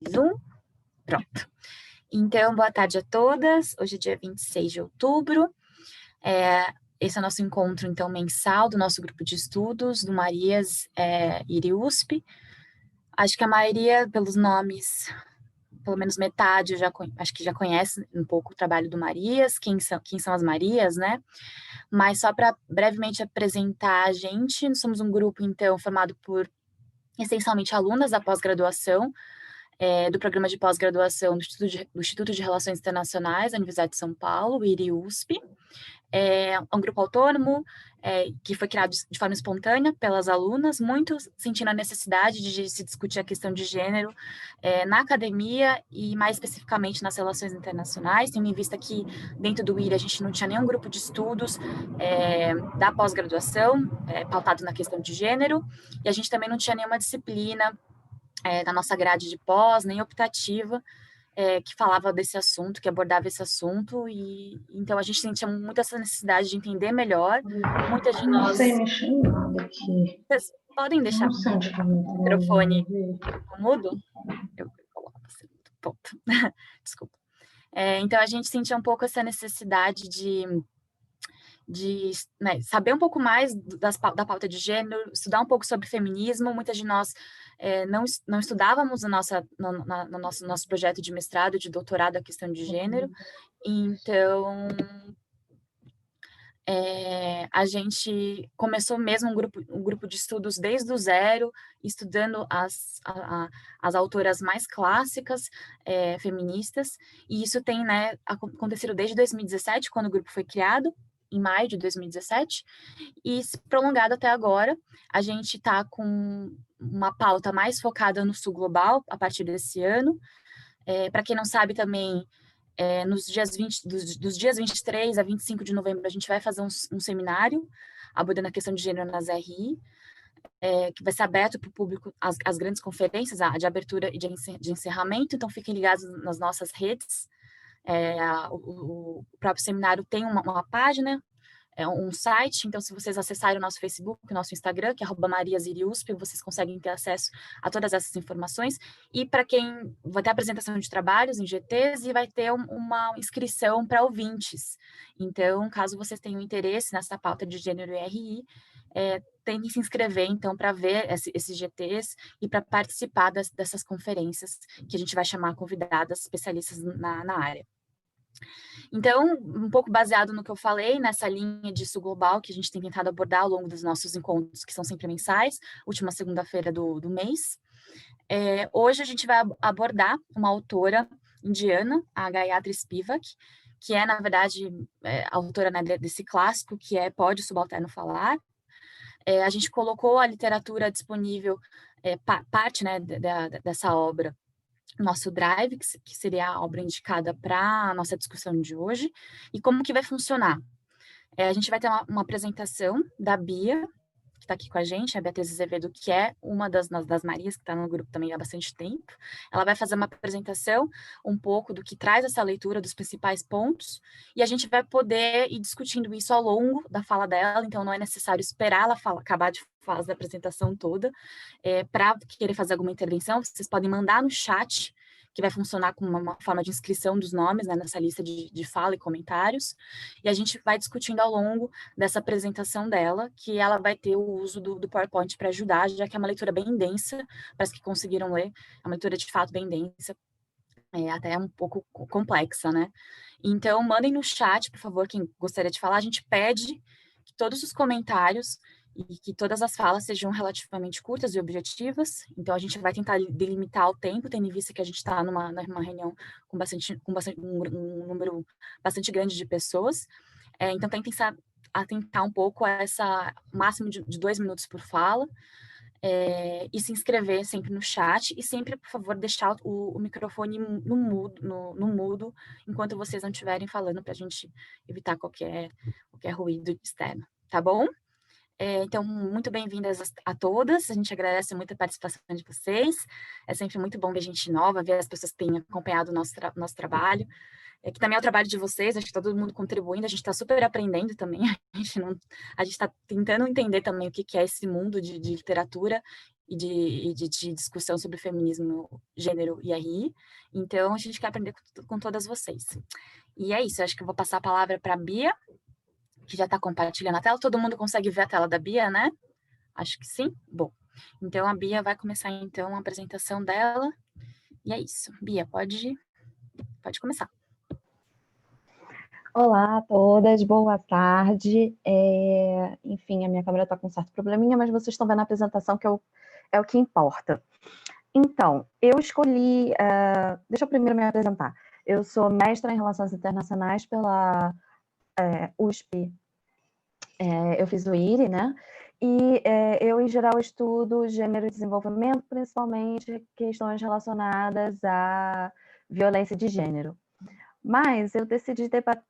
Zoom, pronto. Então, boa tarde a todas. Hoje é dia 26 de outubro. Esse é o nosso encontro, então, mensal do nosso grupo de estudos, do Marias IRI-USP. Acho que a maioria, pelos nomes, pelo menos metade, acho que já conhece um pouco o trabalho do Marias, quem são as Marias, né? Mas só para brevemente apresentar a gente, nós somos um grupo, então, formado por essencialmente alunas da pós-graduação, do programa de pós-graduação do Instituto de Relações Internacionais da Universidade de São Paulo, o IRI-USP. É um grupo autônomo que foi criado de forma espontânea pelas alunas, muito sentindo a necessidade de se discutir a questão de gênero na academia e mais especificamente nas relações internacionais, tendo em vista que dentro do IRI a gente não tinha nenhum grupo de estudos da pós-graduação pautado na questão de gênero, e a gente também não tinha nenhuma disciplina na nossa grade de pós, nem optativa, que falava desse assunto, que abordava esse assunto, e então a gente sentia muito essa necessidade de entender melhor. Muitas de Não nós... sei mexer em nada aqui. Vocês podem deixar Não o sei onde que eu vou microfone no mudo? Eu coloco assim, ponto. Desculpa. Então a gente sentia um pouco essa necessidade de saber um pouco mais da pauta de gênero, estudar um pouco sobre feminismo. Muitas de nós não estudávamos no nosso projeto de mestrado, de doutorado, a questão de gênero. Então, a gente começou mesmo um grupo de estudos desde o zero, estudando as autoras mais clássicas feministas, e isso tem acontecido desde 2017, quando o grupo foi criado, em maio de 2017, e se prolongado até agora. A gente está com uma pauta mais focada no sul global, a partir desse ano. Para quem não sabe também, nos dias 20, dos dias 23 a 25 de novembro, a gente vai fazer um seminário abordando a questão de gênero nas RI, que vai ser aberto para o público, as grandes conferências, de abertura e de encerramento, então fiquem ligados nas nossas redes. O próprio seminário tem uma página, um site, então se vocês acessarem o nosso Facebook, o nosso Instagram, que é @mariasiriusp, vocês conseguem ter acesso a todas essas informações. E para quem vai ter apresentação de trabalhos em GTs e vai ter uma inscrição para ouvintes. Então, caso vocês tenham interesse nessa pauta de gênero e RI, tentem se inscrever, então, para ver esses GTs e para participar dessas conferências, que a gente vai chamar convidadas especialistas na área. Então, um pouco baseado no que eu falei, nessa linha de sul global que a gente tem tentado abordar ao longo dos nossos encontros, que são sempre mensais, última segunda-feira do mês. Hoje a gente vai abordar uma autora indiana, a Gayatri Spivak, que é, na verdade, a autora desse clássico, que é Pode o Subalterno Falar. A gente colocou a literatura disponível, parte dessa obra, nosso Drive, que seria a obra indicada para a nossa discussão de hoje. E como que vai funcionar? A gente vai ter uma apresentação da Bia, que está aqui com a gente, a Beatriz Azevedo, que é uma das Marias, que está no grupo também há bastante tempo. Ela vai fazer uma apresentação um pouco do que traz essa leitura, dos principais pontos, e a gente vai poder ir discutindo isso ao longo da fala dela, então não é necessário esperar ela acabar de fazer a apresentação toda para querer fazer alguma intervenção. Vocês podem mandar no chat, que vai funcionar como uma forma de inscrição dos nomes nessa lista de fala e comentários, e a gente vai discutindo ao longo dessa apresentação dela, que ela vai ter o uso do PowerPoint para ajudar, já que é uma leitura bem densa, para as que conseguiram ler, é uma leitura de fato bem densa, até um pouco complexa, né? Então, mandem no chat, por favor, quem gostaria de falar. A gente pede que todos os comentários e que todas as falas sejam relativamente curtas e objetivas. Então, a gente vai tentar delimitar o tempo, tendo em vista que a gente está numa reunião com um número bastante grande de pessoas. Então, tentem atentar um pouco a essa máximo de 2 minutos por fala, e se inscrever sempre no chat, e sempre, por favor, deixar o microfone no mudo, enquanto vocês não estiverem falando, para a gente evitar qualquer ruído externo, tá bom? Então, muito bem-vindas a todas, a gente agradece muito a participação de vocês, é sempre muito bom ver gente nova, ver as pessoas que têm acompanhado o nosso trabalho, que também é o trabalho de vocês, acho que está todo mundo contribuindo, a gente está super aprendendo também, a gente está tentando entender também o que é esse mundo de literatura de discussão sobre feminismo, gênero e RI. Então, a gente quer aprender com todas vocês. E é isso, acho que eu vou passar a palavra para a Bia, que já está compartilhando a tela. Todo mundo consegue ver a tela da Bia, né? Acho que sim. Bom, então a Bia vai começar então a apresentação dela. E é isso. Bia, pode começar. Olá a todas, boa tarde. Enfim, a minha câmera está com um certo probleminha, mas vocês estão vendo a apresentação, que é o que importa. Então, eu escolhi... deixa eu primeiro me apresentar. Eu sou mestra em Relações Internacionais pela USP. Eu fiz o IRI, né? E eu, em geral, estudo gênero e desenvolvimento, principalmente questões relacionadas à violência de gênero. Mas eu decidi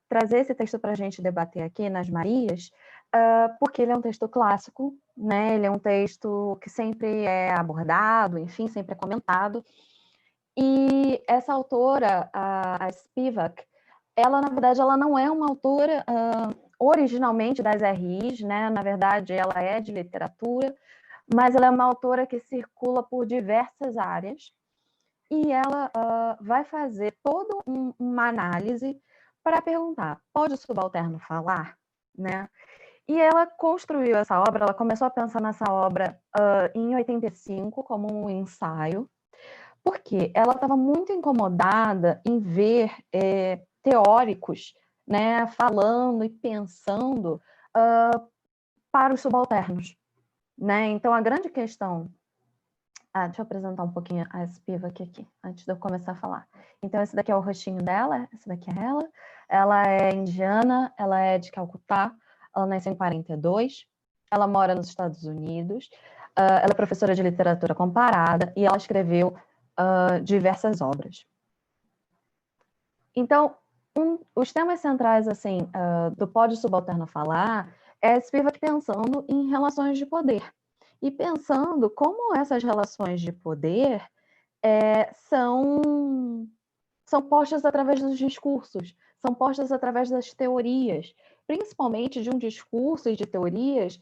trazer esse texto para a gente debater aqui nas Marias, porque ele é um texto clássico, né? Ele é um texto que sempre é abordado, enfim, sempre é comentado. E essa autora, a Spivak, ela, na verdade, ela não é uma autora originalmente das RIs, né? Na verdade, ela é de literatura, mas ela é uma autora que circula por diversas áreas, e ela vai fazer toda uma análise para perguntar, pode o subalterno falar? Né? E ela construiu essa obra, ela começou a pensar nessa obra em 85 como um ensaio, porque ela estava muito incomodada em ver teóricos, né, falando e pensando para os subalternos. Né? Então, a grande questão... deixa eu apresentar um pouquinho a Spivak aqui, antes de eu começar a falar. Então, esse daqui é o rostinho dela, essa daqui é ela. Ela é indiana, ela é de Calcutá, ela nasceu em 42, ela mora nos Estados Unidos, ela é professora de literatura comparada e ela escreveu diversas obras. Então, os temas centrais assim, do Pode o Subalterno Falar é Spivak pensando em relações de poder. E pensando como essas relações de poder são postas através dos discursos, são postas através das teorias, principalmente de um discurso e de teorias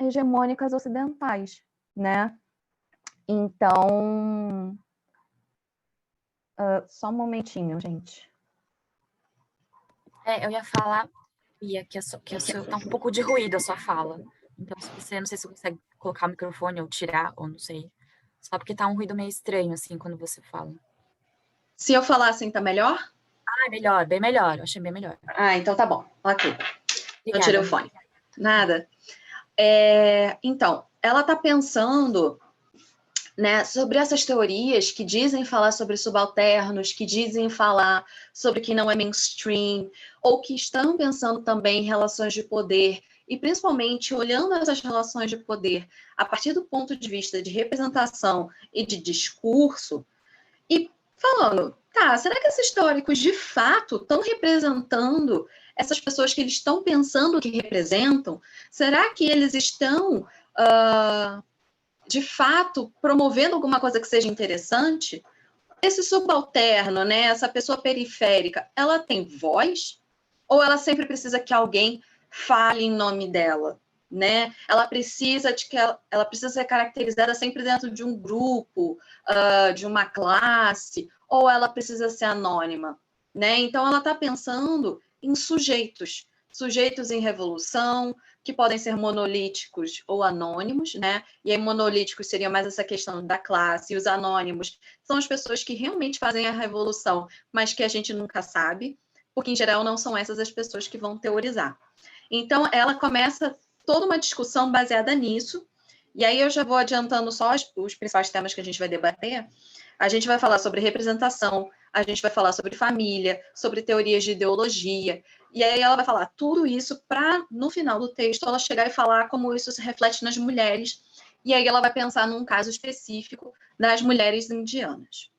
hegemônicas ocidentais, né? Então, só um momentinho, gente. Eu ia falar, Bia, que tá um pouco de ruído a sua fala. Então, não sei se você consegue colocar o microfone ou tirar, ou não sei. Só porque tá um ruído meio estranho, assim, quando você fala. Se eu falar assim, tá melhor? Melhor, bem melhor. Eu achei bem melhor. Então tá bom. Ok. Eu tirei o fone. Nada. Então, ela tá pensando, né, sobre essas teorias que dizem falar sobre subalternos, que dizem falar sobre que não é mainstream, ou que estão pensando também em relações de poder, e principalmente olhando essas relações de poder a partir do ponto de vista de representação e de discurso, e falando, será que esses teóricos de fato estão representando essas pessoas que eles estão pensando que representam? Será que eles estão, de fato, promovendo alguma coisa que seja interessante? Esse subalterno, né, essa pessoa periférica, ela tem voz? Ou ela sempre precisa que alguém fale em nome dela? Né? Ela precisa ela precisa ser caracterizada sempre dentro de um grupo, de uma classe, ou ela precisa ser anônima, né? Então ela está pensando em sujeitos em revolução, que podem ser monolíticos ou anônimos, né? E aí monolíticos seria mais essa questão da classe, e os anônimos são as pessoas que realmente fazem a revolução, mas que a gente nunca sabe, porque em geral não são essas as pessoas que vão teorizar. Então ela começa toda uma discussão baseada nisso, e aí eu já vou adiantando só os principais temas que a gente vai debater. A gente vai falar sobre representação, a gente vai falar sobre família, sobre teorias de ideologia, e aí ela vai falar tudo isso para, no final do texto, ela chegar e falar como isso se reflete nas mulheres, e aí ela vai pensar num caso específico das mulheres indianas.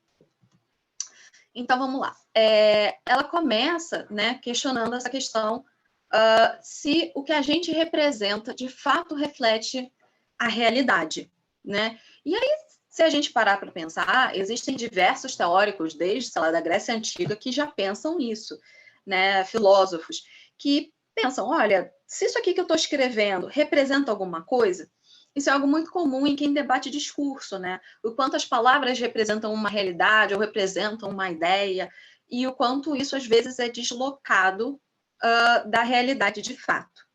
Então, vamos lá. Ela começa, né, questionando essa questão se o que a gente representa de fato reflete a realidade, né? E aí, se a gente parar para pensar, existem diversos teóricos, desde, sei lá, da Grécia Antiga, que já pensam isso, né? Filósofos que pensam, olha, se isso aqui que eu estou escrevendo representa alguma coisa, Isso é algo muito comum em quem debate discurso, né? O quanto as palavras representam uma realidade ou representam uma ideia, e o quanto isso, às vezes, é deslocado da realidade de fato.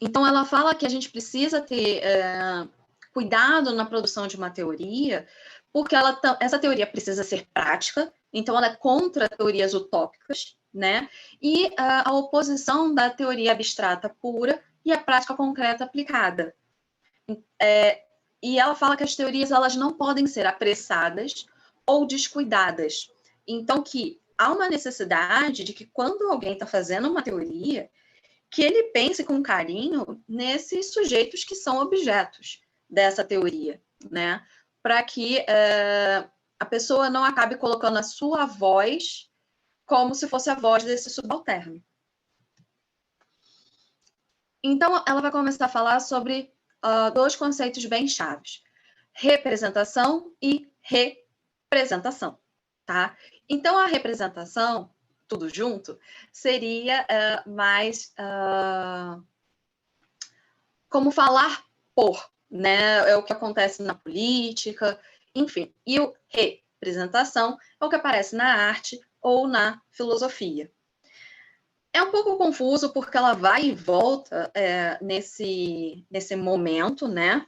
Então, ela fala que a gente precisa ter cuidado na produção de uma teoria, porque essa teoria precisa ser prática, então ela é contra teorias utópicas, né? E a oposição da teoria abstrata pura e a prática concreta aplicada. E ela fala que as teorias elas não podem ser apressadas ou descuidadas. Então, que há uma necessidade de que quando alguém está fazendo uma teoria, que ele pense com carinho nesses sujeitos que são objetos dessa teoria, né? Para que a pessoa não acabe colocando a sua voz como se fosse a voz desse subalterno. Então, ela vai começar a falar sobre dois conceitos bem chaves: representação e representação, tá? Então, a representação, tudo junto, seria mais como falar por, né? É o que acontece na política, enfim. E o representação é o que aparece na arte ou na filosofia. É um pouco confuso porque ela vai e volta nesse momento, né?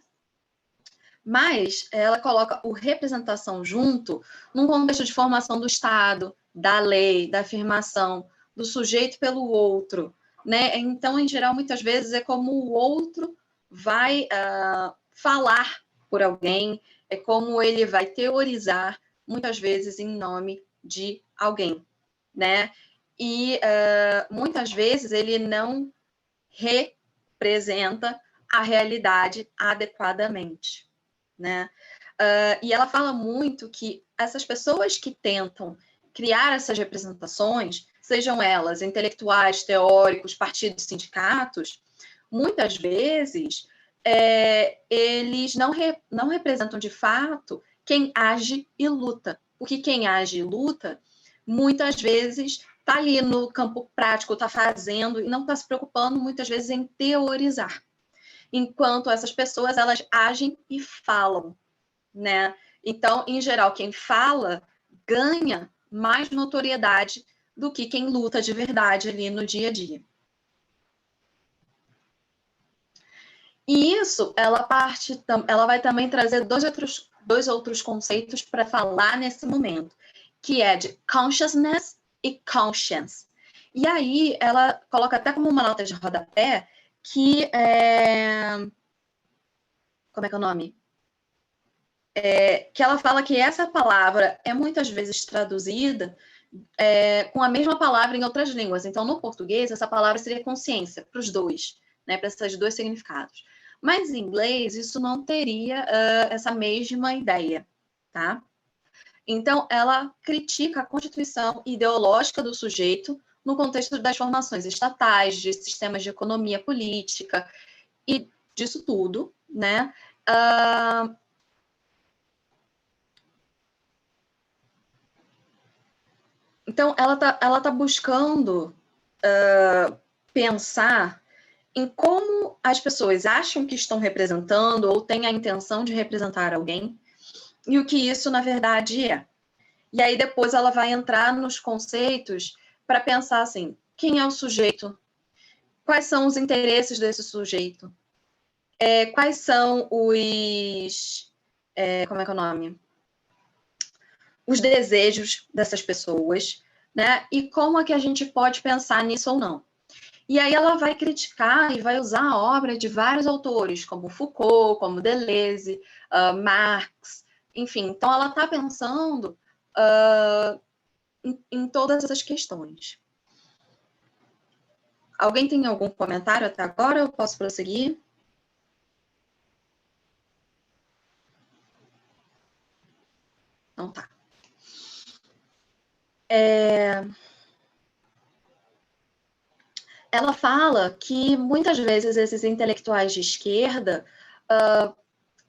Mas ela coloca o representação junto num contexto de formação do Estado, da lei, da afirmação, do sujeito pelo outro, né? Então, em geral, muitas vezes é como o outro vai falar por alguém, é como ele vai teorizar, muitas vezes em nome de alguém, né? E muitas vezes ele não representa a realidade adequadamente, né? E ela fala muito que essas pessoas que tentam criar essas representações, sejam elas intelectuais, teóricos, partidos, sindicatos, muitas vezes eles não representam de fato quem age e luta. Porque quem age e luta, muitas vezes está ali no campo prático, está fazendo e não está se preocupando muitas vezes em teorizar. Enquanto essas pessoas, elas agem e falam, né? Então, em geral, quem fala ganha mais notoriedade do que quem luta de verdade ali no dia a dia. E isso, ela vai também trazer dois outros conceitos para falar nesse momento, que é de consciousness e conscience. E aí, ela coloca até como uma nota de rodapé que como é que é o nome? Que ela fala que essa palavra é muitas vezes traduzida com a mesma palavra em outras línguas. Então, no português, essa palavra seria consciência, para os dois, né, para esses dois significados. Mas em inglês, isso não teria essa mesma ideia, tá? Então, ela critica a constituição ideológica do sujeito no contexto das formações estatais, de sistemas de economia política e disso tudo, né? Então, ela tá buscando pensar em como as pessoas acham que estão representando ou têm a intenção de representar alguém e o que isso, na verdade, é. E aí, depois, ela vai entrar nos conceitos para pensar assim, quem é o sujeito? Quais são os interesses desse sujeito? Quais são os... como é que é o nome? Os desejos dessas pessoas, né? E como é que a gente pode pensar nisso ou não. E aí ela vai criticar e vai usar a obra de vários autores, como Foucault, como Deleuze, Marx, enfim. Então, ela está pensando em todas essas questões. Alguém tem algum comentário até agora? Eu posso prosseguir? Então tá. Ela fala que muitas vezes esses intelectuais de esquerda,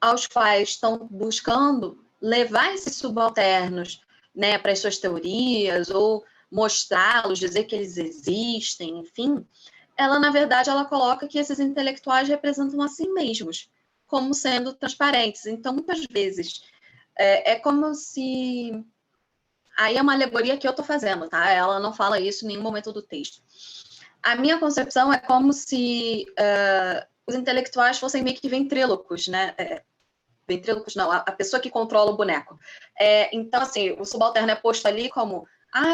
aos quais estão buscando levar esses subalternos, né, para as suas teorias ou mostrá-los, dizer que eles existem, enfim, ela, na verdade, ela coloca que esses intelectuais representam a si mesmos, como sendo transparentes. Então, muitas vezes, é como se... Aí é uma alegoria que eu estou fazendo, tá? Ela não fala isso em nenhum momento do texto. A minha concepção é como se os intelectuais fossem meio que ventrílocos, né? Ventrílocos não, a pessoa que controla o boneco. Então, assim, o subalterno é posto ali como,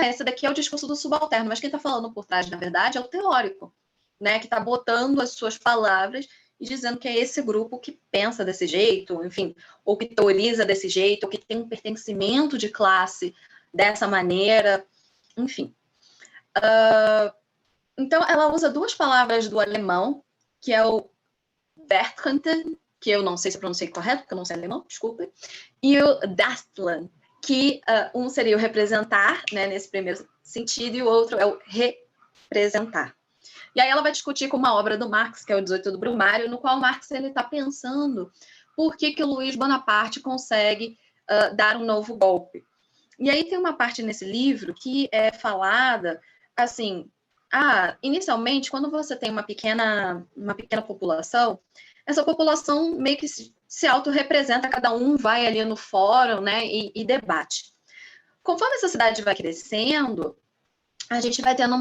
esse daqui é o discurso do subalterno, mas quem está falando por trás, na verdade, é o teórico, né? Que está botando as suas palavras e dizendo que é esse grupo que pensa desse jeito, enfim, ou que teoriza desse jeito, ou que tem um pertencimento de classe dessa maneira, enfim. Então, ela usa duas palavras do alemão, que é o Vertranten, que eu não sei se pronunciei correto, porque eu não sei alemão, desculpe, e o Darstellen, que um seria o representar, né, nesse primeiro sentido, e o outro é o representar. E aí ela vai discutir com uma obra do Marx, que é o 18 do Brumário, no qual Marx está pensando por que o Luiz Bonaparte consegue dar um novo golpe. E aí tem uma parte nesse livro que é falada assim, inicialmente, quando você tem uma pequena população, essa população meio que se autorrepresenta, cada um vai ali no fórum, né, e debate. Conforme essa cidade vai crescendo, a gente vai tendo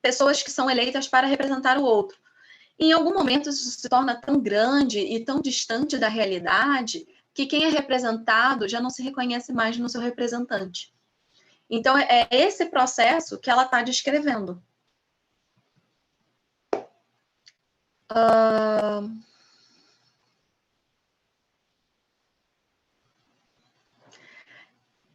pessoas que são eleitas para representar o outro. Em algum momento, isso se torna tão grande e tão distante da realidade que quem é representado já não se reconhece mais no seu representante. Então, é esse processo que ela está descrevendo.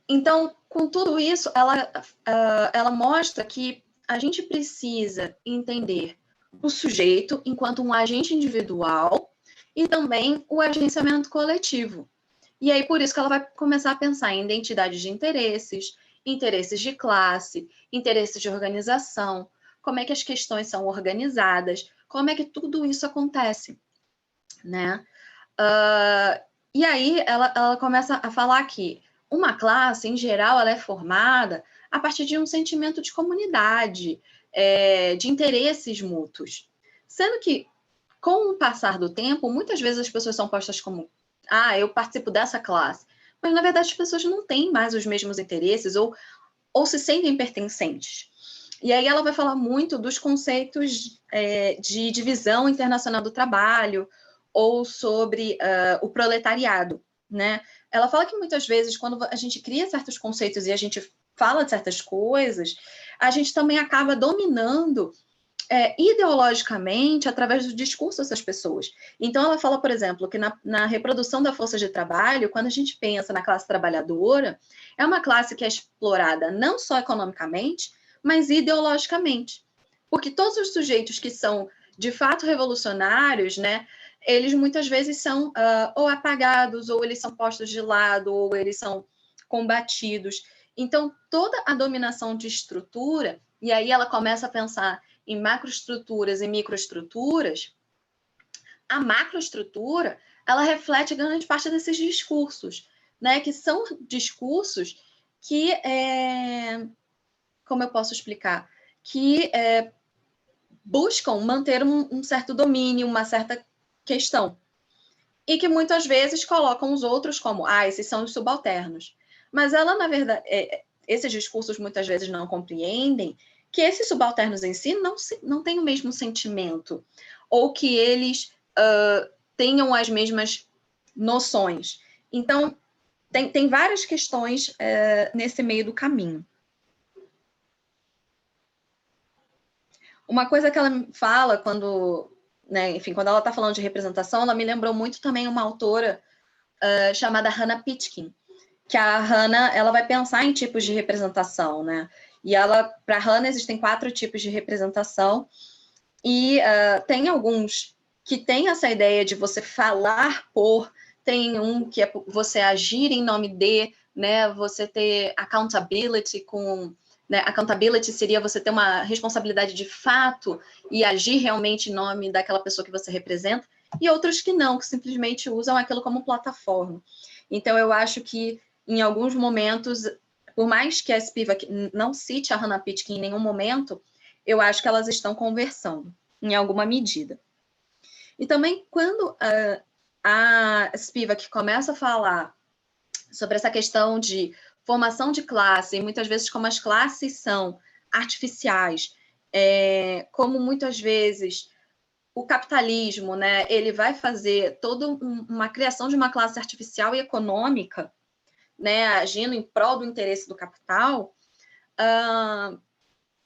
Então, com tudo isso, ela mostra que a gente precisa entender o sujeito enquanto um agente individual e também o agenciamento coletivo. E aí, por isso que ela vai começar a pensar em identidade de interesses, interesses de classe, interesses de organização, como é que as questões são organizadas, como é que tudo isso acontece, né? E aí, ela começa a falar que uma classe, em geral, ela é formada a partir de um sentimento de comunidade, de interesses mútuos. Sendo que, com o passar do tempo, muitas vezes as pessoas são postas como eu participo dessa classe. Mas, na verdade, as pessoas não têm mais os mesmos interesses ou se sentem pertencentes. E aí ela vai falar muito dos conceitos de divisão internacional do trabalho ou sobre o proletariado, né? Ela fala que muitas vezes, quando a gente cria certos conceitos e a gente fala de certas coisas, a gente também acaba dominando ideologicamente através do discurso dessas pessoas. Então, ela fala, por exemplo, que na reprodução da força de trabalho, quando a gente pensa na classe trabalhadora, é uma classe que é explorada não só economicamente, mas ideologicamente. Porque todos os sujeitos que são, de fato, revolucionários, né, eles muitas vezes são ou apagados, ou eles são postos de lado, ou eles são combatidos. Então, toda a dominação de estrutura, e aí ela começa a pensar em macroestruturas e microestruturas, a macroestrutura, ela reflete grande parte desses discursos, né? Que são discursos que, como eu posso explicar? Que buscam manter um certo domínio, uma certa questão. E que muitas vezes colocam os outros como, esses são os subalternos. Mas ela, na verdade, esses discursos muitas vezes não compreendem que esses subalternos em si não têm o mesmo sentimento, ou que eles tenham as mesmas noções. Então, tem várias questões nesse meio do caminho. Uma coisa que ela fala quando ela está falando de representação, ela me lembrou muito também uma autora chamada Hannah Pitkin, que a Hannah, ela vai pensar em tipos de representação, né? E para a Hannah existem 4 tipos de representação e tem alguns que tem essa ideia de você falar por, tem um que é você agir em nome de, né? Você ter accountability com, né? Accountability seria você ter uma responsabilidade de fato e agir realmente em nome daquela pessoa que você representa, e outros que não, que simplesmente usam aquilo como plataforma. Então, eu acho que em alguns momentos, por mais que a Spivak não cite a Hannah Pitkin em nenhum momento, eu acho que elas estão conversando, em alguma medida. E também, quando a Spivak começa a falar sobre essa questão de formação de classe, e muitas vezes como as classes são artificiais, como muitas vezes o capitalismo, né, ele vai fazer toda uma criação de uma classe artificial e econômica, né, agindo em prol do interesse do capital,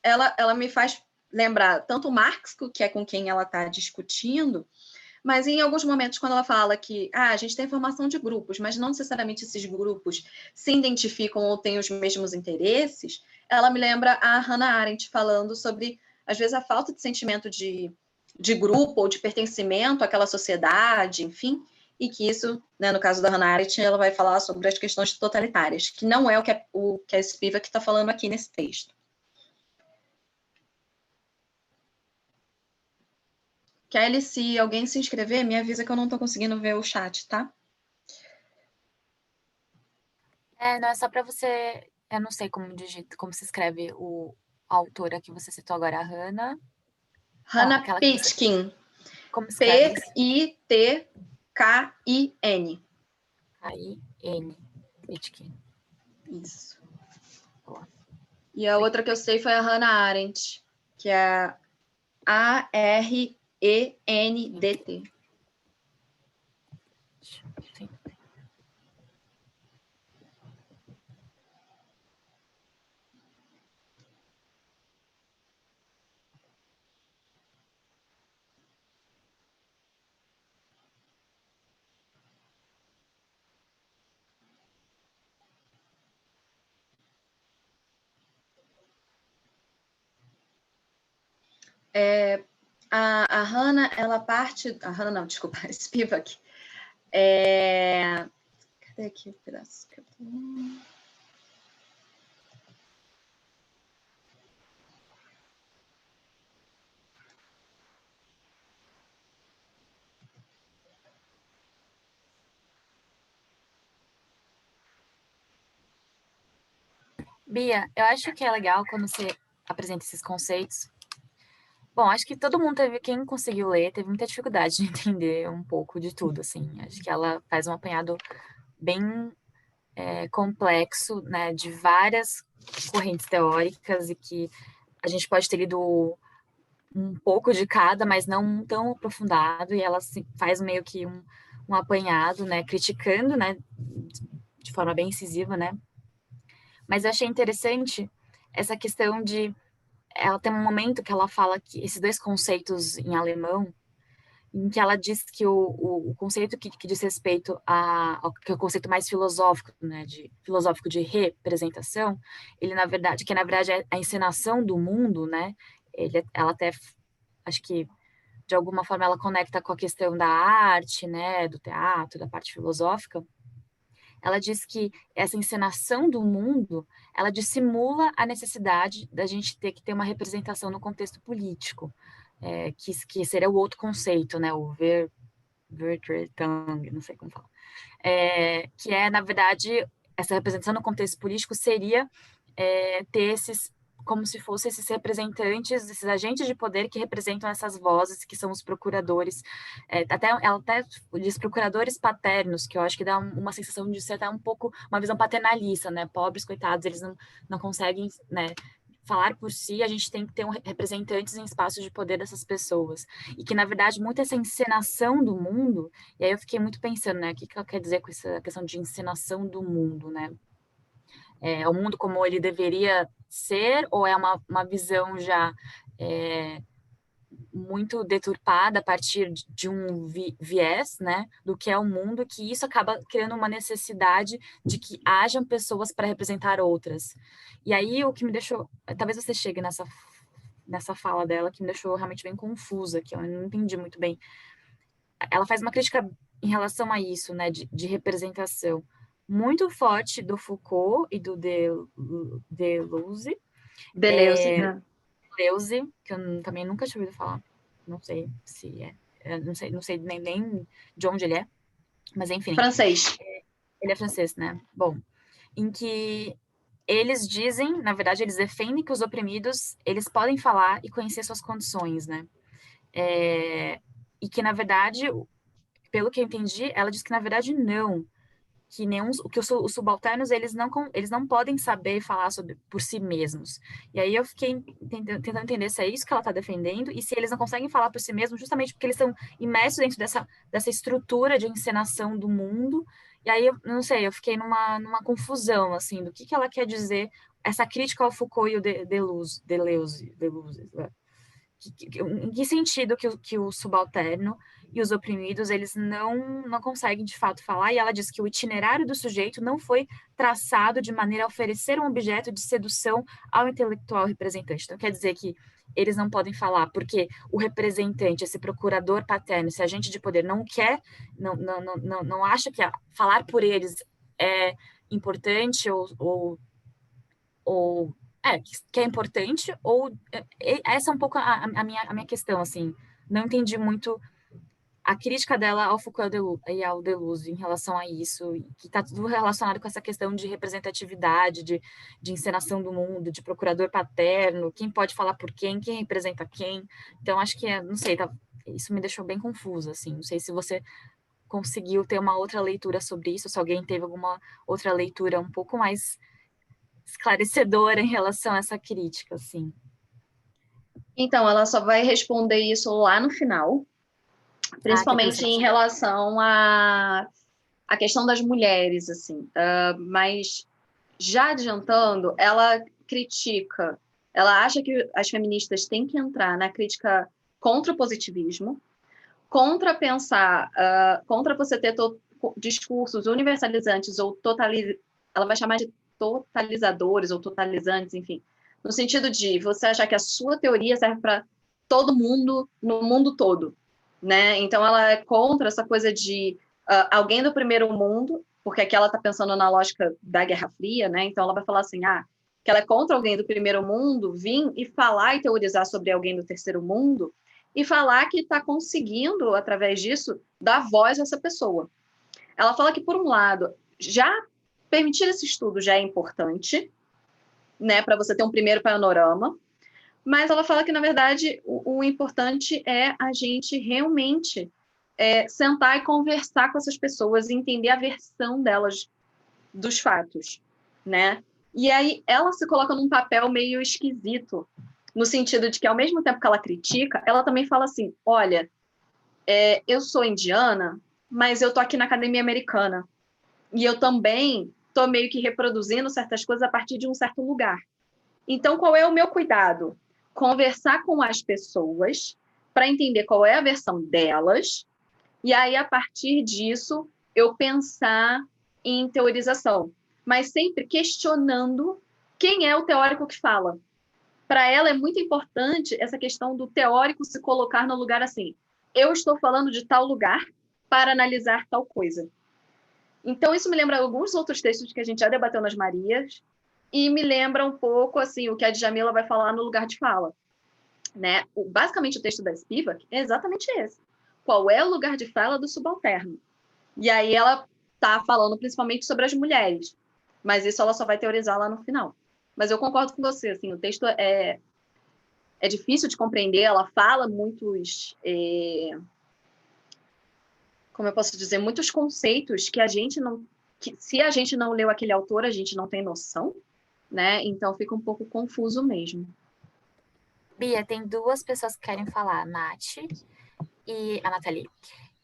ela me faz lembrar tanto Marx, que é com quem ela está discutindo, mas em alguns momentos, quando ela fala que a gente tem formação de grupos, mas não necessariamente esses grupos se identificam ou têm os mesmos interesses, ela me lembra a Hannah Arendt falando sobre, às vezes, a falta de sentimento de grupo ou de pertencimento àquela sociedade, enfim, e que isso, né, no caso da Hannah Arendt, ela vai falar sobre as questões totalitárias, que não é o que a Spivak está falando aqui nesse texto. Kelly, se alguém se inscrever, me avisa que eu não estou conseguindo ver o chat, tá? Não, é só para você... Eu não sei como se escreve a autora que você citou agora, a Hannah. Hannah Pitkin. Como escreve isso? P-I-T-K-I-N. K-I-N. Pitkin. Isso. Boa. E a outra que eu sei foi a Hannah Arendt, que é A-R-E-N-D-T. Sim. A Hannah, ela parte... A Hannah não, desculpa, a Spivak. Cadê aqui o pedaço? Bia, eu acho que é legal quando você apresenta esses conceitos. Bom, acho que todo mundo quem conseguiu ler, teve muita dificuldade de entender um pouco de tudo, assim. Acho que ela faz um apanhado bem complexo, né, de várias correntes teóricas e que a gente pode ter lido um pouco de cada, mas não tão aprofundado, e ela faz meio que um apanhado, né, criticando, né, de forma bem incisiva, né. Mas eu achei interessante essa questão de... Ela tem um momento que ela fala que esses dois conceitos em alemão, em que ela diz que o conceito que diz respeito que é o conceito mais filosófico, né, filosófico de representação, ele na verdade é a encenação do mundo, né? Ela até acho que de alguma forma ela conecta com a questão da arte, né, do teatro, da parte filosófica. Ela diz que essa encenação do mundo, ela dissimula a necessidade da gente ter que ter uma representação no contexto político, que seria o outro conceito, né, o Vertretung, não sei como fala, que na verdade, essa representação no contexto político seria ter como se fossem esses representantes, esses agentes de poder que representam essas vozes, que são os procuradores, ela até diz procuradores paternos, que eu acho que dá uma sensação de ser até um pouco, uma visão paternalista, né, pobres, coitados, eles não conseguem, né, falar por si, a gente tem que ter representantes em espaços de poder dessas pessoas, e que, na verdade, muito essa encenação do mundo, e aí eu fiquei muito pensando, né, o que ela quer dizer com essa questão de encenação do mundo, né, o mundo como ele deveria ser, ou é uma visão já muito deturpada a partir de um viés, né, do que é o mundo, que isso acaba criando uma necessidade de que hajam pessoas para representar outras. E aí o que me deixou, talvez você chegue nessa fala dela, que me deixou realmente bem confusa, que eu não entendi muito bem. Ela faz uma crítica em relação a isso, né, de representação, muito forte do Foucault e do Deleuze, Deleuze, que eu também nunca tinha ouvido falar, não sei se não sei nem de onde ele é, mas enfim. Francês. Ele é francês, né? Bom, em que eles dizem, na verdade, eles defendem que os oprimidos, eles podem falar e conhecer suas condições, né? E que, na verdade, pelo que eu entendi, ela diz que, na verdade, não. Que os subalternos, eles não podem saber falar por si mesmos. E aí eu fiquei tentando entender se é isso que ela está defendendo e se eles não conseguem falar por si mesmos justamente porque eles estão imersos dentro dessa estrutura de encenação do mundo. E aí, eu não sei, eu fiquei numa confusão, assim, do que ela quer dizer, essa crítica ao Foucault e o Deleuze, em que sentido que o subalterno e os oprimidos, eles não conseguem, de fato, falar, e ela diz que o itinerário do sujeito não foi traçado de maneira a oferecer um objeto de sedução ao intelectual representante. Então, quer dizer que eles não podem falar, porque o representante, esse procurador paterno, esse agente de poder não quer, não acha que falar por eles é importante ou que é importante, ou essa é um pouco a minha questão, assim, não entendi muito a crítica dela ao Foucault e ao Deleuze em relação a isso, que está tudo relacionado com essa questão de representatividade, de encenação do mundo, de procurador paterno, quem pode falar por quem representa quem, então acho que, não sei, isso me deixou bem confusa, assim, não sei se você conseguiu ter uma outra leitura sobre isso, se alguém teve alguma outra leitura um pouco mais esclarecedora em relação a essa crítica, assim. Então, ela só vai responder isso lá no final, principalmente em relação à questão das mulheres, assim. Mas, já adiantando, ela critica, ela acha que as feministas têm que entrar na crítica contra o positivismo, contra pensar, contra você ter discursos universalizantes ou ela vai chamar de totalizadores ou totalizantes, enfim, no sentido de você achar que a sua teoria serve para todo mundo, no mundo todo, né? Então, ela é contra essa coisa de alguém do primeiro mundo, porque aqui ela está pensando na lógica da Guerra Fria, né? Então, ela vai falar assim, que ela é contra alguém do primeiro mundo vir e falar e teorizar sobre alguém do terceiro mundo e falar que está conseguindo, através disso, dar voz a essa pessoa. Ela fala que, por um lado, já permitir esse estudo já é importante, né, para você ter um primeiro panorama, mas ela fala que, na verdade, o importante é a gente realmente sentar e conversar com essas pessoas e entender a versão delas dos fatos, né? E aí ela se coloca num papel meio esquisito, no sentido de que, ao mesmo tempo que ela critica, ela também fala assim, olha, eu sou indiana, mas eu tô aqui na academia americana, e eu também tô meio que reproduzindo certas coisas a partir de um certo lugar. Então, qual é o meu cuidado? Conversar com as pessoas para entender qual é a versão delas, e aí, a partir disso, eu pensar em teorização, mas sempre questionando quem é o teórico que fala. Para ela é muito importante essa questão do teórico se colocar no lugar assim, eu estou falando de tal lugar para analisar tal coisa. Então, isso me lembra alguns outros textos que a gente já debateu nas Marias, e me lembra um pouco assim, o que a Djamila vai falar no lugar de fala. Né? Basicamente, o texto da Spivak é exatamente esse. Qual é o lugar de fala do subalterno? E aí ela está falando principalmente sobre as mulheres, mas isso ela só vai teorizar lá no final. Mas eu concordo com você, assim, o texto é difícil de compreender, ela fala muitos, como eu posso dizer, muitos conceitos que se a gente não leu aquele autor, a gente não tem noção, né? Então fica um pouco confuso mesmo. Bia, tem duas pessoas que querem falar, a Nath e a Nathalie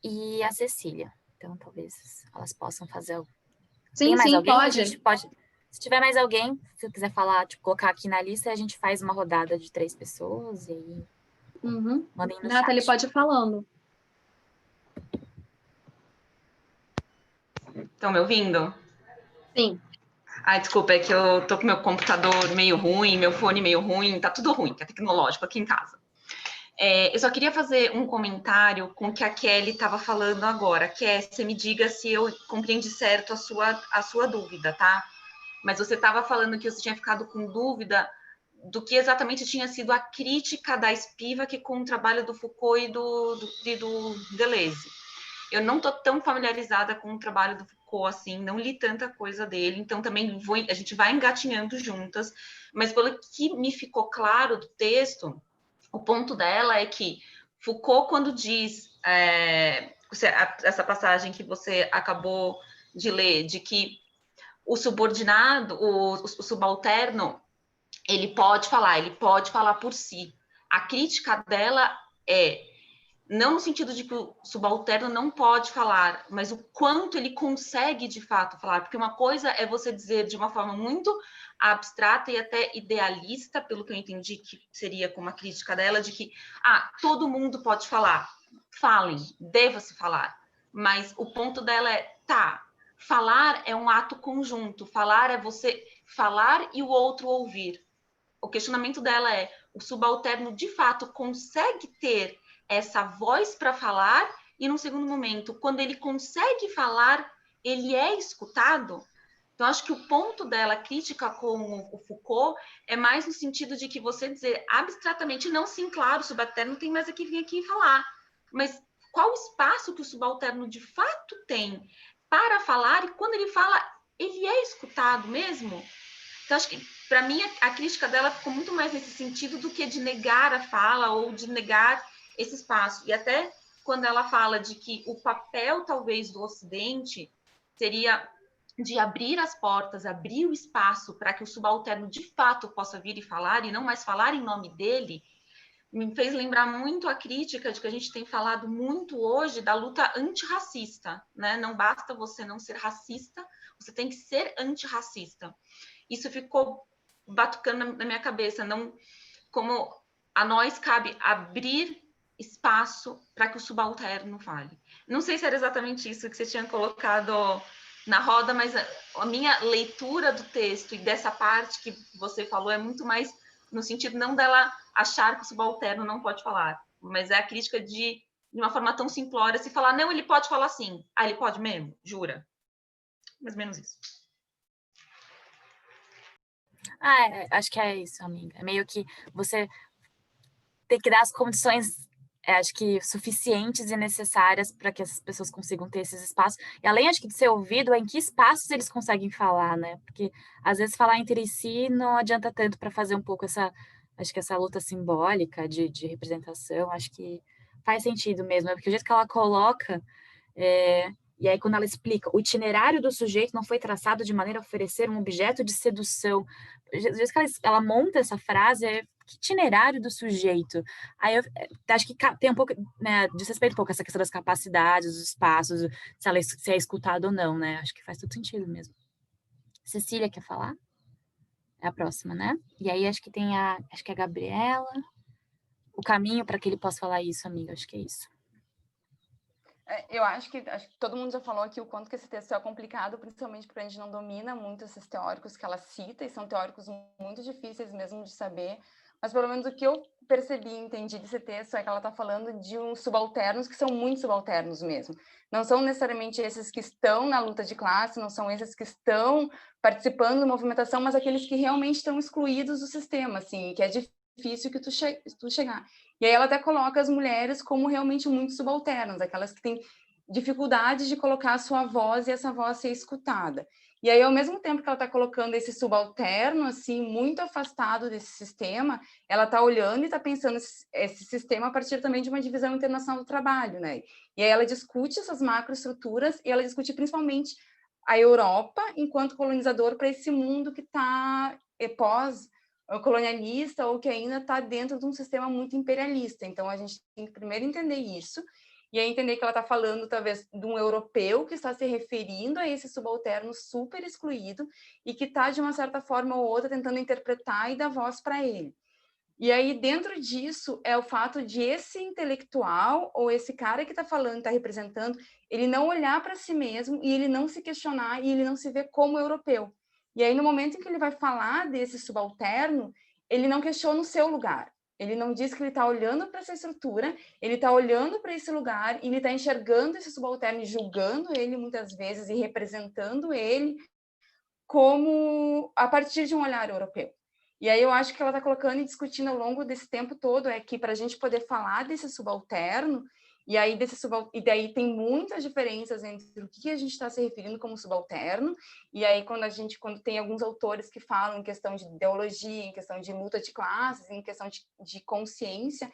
e a Cecília. Então, talvez elas possam fazer. Sim, tem mais sim, alguém? pode. A gente pode. Se tiver mais alguém, se quiser falar, tipo, colocar aqui na lista, a gente faz uma rodada de 3 pessoas e aí mandem no Nathalie, chat. pode ir falando. Estão me ouvindo? Sim. Ai, desculpa, é que eu tô com meu computador meio ruim, meu fone meio ruim, tá tudo ruim, que é tecnológico aqui em casa. Eu só queria fazer um comentário com o que a Kelly estava falando agora, que você me diga se eu compreendi certo a sua dúvida, tá? Mas você estava falando que você tinha ficado com dúvida do que exatamente tinha sido a crítica da Spivak com o trabalho do Foucault e do Deleuze. Eu não estou tão familiarizada com o trabalho do Foucault Foucault, assim, não li tanta coisa dele, então também a gente vai engatinhando juntas, mas pelo que me ficou claro do texto, o ponto dela é que Foucault, quando diz essa passagem que você acabou de ler, de que o subordinado, o subalterno, ele pode falar por si. A crítica dela não no sentido de que o subalterno não pode falar, mas o quanto ele consegue de fato falar, porque uma coisa é você dizer de uma forma muito abstrata e até idealista, pelo que eu entendi que seria como a crítica dela, de que todo mundo pode falar, falem, deva-se falar, mas o ponto dela falar é um ato conjunto, falar é você falar e o outro ouvir. O questionamento dela é, o subalterno de fato consegue ter essa voz para falar e, num segundo momento, quando ele consegue falar, ele é escutado? Então, acho que o ponto dela, crítica com o Foucault, é mais no sentido de que você dizer abstratamente, não, sim, claro, o subalterno tem mais aqui, vir aqui falar, mas qual o espaço que o subalterno de fato tem para falar e, quando ele fala, ele é escutado mesmo? Então, acho que, para mim, a crítica dela ficou muito mais nesse sentido do que de negar a fala ou de negar esse espaço. E até quando ela fala de que o papel, talvez, do Ocidente seria de abrir as portas, abrir o espaço para que o subalterno, de fato, possa vir e falar, e não mais falar em nome dele, me fez lembrar muito a crítica de que a gente tem falado muito hoje da luta antirracista, né? Não basta você não ser racista, você tem que ser antirracista. Isso ficou batucando na minha cabeça, não, como a nós cabe abrir espaço para que o subalterno fale. Não sei se era exatamente isso que você tinha colocado na roda, mas a minha leitura do texto e dessa parte que você falou é muito mais no sentido não dela achar que o subalterno não pode falar, mas é a crítica de uma forma tão simplória, se falar, não, ele pode falar sim. Ele pode mesmo? Jura? Mais ou menos isso. Acho que é isso, amiga. É meio que você tem que dar as condições, acho que suficientes e necessárias para que essas pessoas consigam ter esses espaços. E além, acho que de ser ouvido, é em que espaços eles conseguem falar, né? Porque às vezes falar entre si não adianta tanto para fazer um pouco acho que essa luta simbólica de representação, acho que faz sentido mesmo. Porque o jeito que ela coloca, e aí quando ela explica, o itinerário do sujeito não foi traçado de maneira a oferecer um objeto de sedução. O jeito que ela monta essa frase que itinerário do sujeito? Aí eu acho que tem um pouco, né, diz respeito um pouco essa questão das capacidades, dos espaços, se é escutado ou não, né? Acho que faz todo sentido mesmo. Cecília quer falar? É a próxima, né? E aí acho que tem acho que é a Gabriela. O caminho para que ele possa falar isso, amiga, acho que é isso. Eu acho que todo mundo já falou aqui o quanto que esse texto é complicado, principalmente porque a gente não domina muito esses teóricos que ela cita, e são teóricos muito difíceis mesmo de saber, mas pelo menos o que eu percebi e entendi desse texto é que ela está falando de uns subalternos que são muito subalternos mesmo. Não são necessariamente esses que estão na luta de classe, não são esses que estão participando da movimentação, mas aqueles que realmente estão excluídos do sistema, assim, que é difícil que tu chegar. E aí ela até coloca as mulheres como realmente muito subalternas, aquelas que têm dificuldade de colocar a sua voz e essa voz ser escutada. E aí, ao mesmo tempo que ela está colocando esse subalterno, assim, muito afastado desse sistema, ela está olhando e está pensando esse sistema a partir também de uma divisão internacional do trabalho, né? E aí ela discute essas macroestruturas e ela discute principalmente a Europa enquanto colonizador para esse mundo que está pós-colonialista ou que ainda está dentro de um sistema muito imperialista. Então, a gente tem que primeiro entender isso, e aí entender que ela está falando, talvez, de um europeu que está se referindo a esse subalterno super excluído e que está, de uma certa forma ou outra, tentando interpretar e dar voz para ele. E aí, dentro disso, é o fato de esse intelectual ou esse cara que está falando, está representando, ele não olhar para si mesmo e ele não se questionar e ele não se ver como europeu. E aí, no momento em que ele vai falar desse subalterno, ele não questiona o seu lugar. Ele não diz que ele está olhando para essa estrutura, ele está olhando para esse lugar e ele está enxergando esse subalterno e julgando ele muitas vezes e representando ele como a partir de um olhar europeu. E aí eu acho que ela está colocando e discutindo ao longo desse tempo todo é que para a gente poder falar desse subalterno E aí, e daí tem muitas diferenças entre o que a gente está se referindo como subalterno, e aí quando tem alguns autores que falam em questão de ideologia, em questão de luta de classes, em questão de consciência,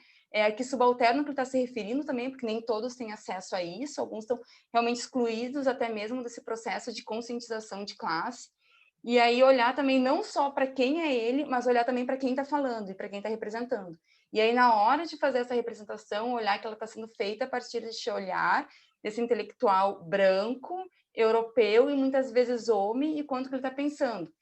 que subalterno que ele está se referindo também, porque nem todos têm acesso a isso, alguns estão realmente excluídos até mesmo desse processo de conscientização de classe. E aí olhar também não só para quem é ele, mas olhar também para quem está falando e para quem está representando. E aí, na hora de fazer essa representação, olhar que ela está sendo feita a partir desse olhar, desse intelectual branco, europeu e muitas vezes homem, e quanto que ele está pensando.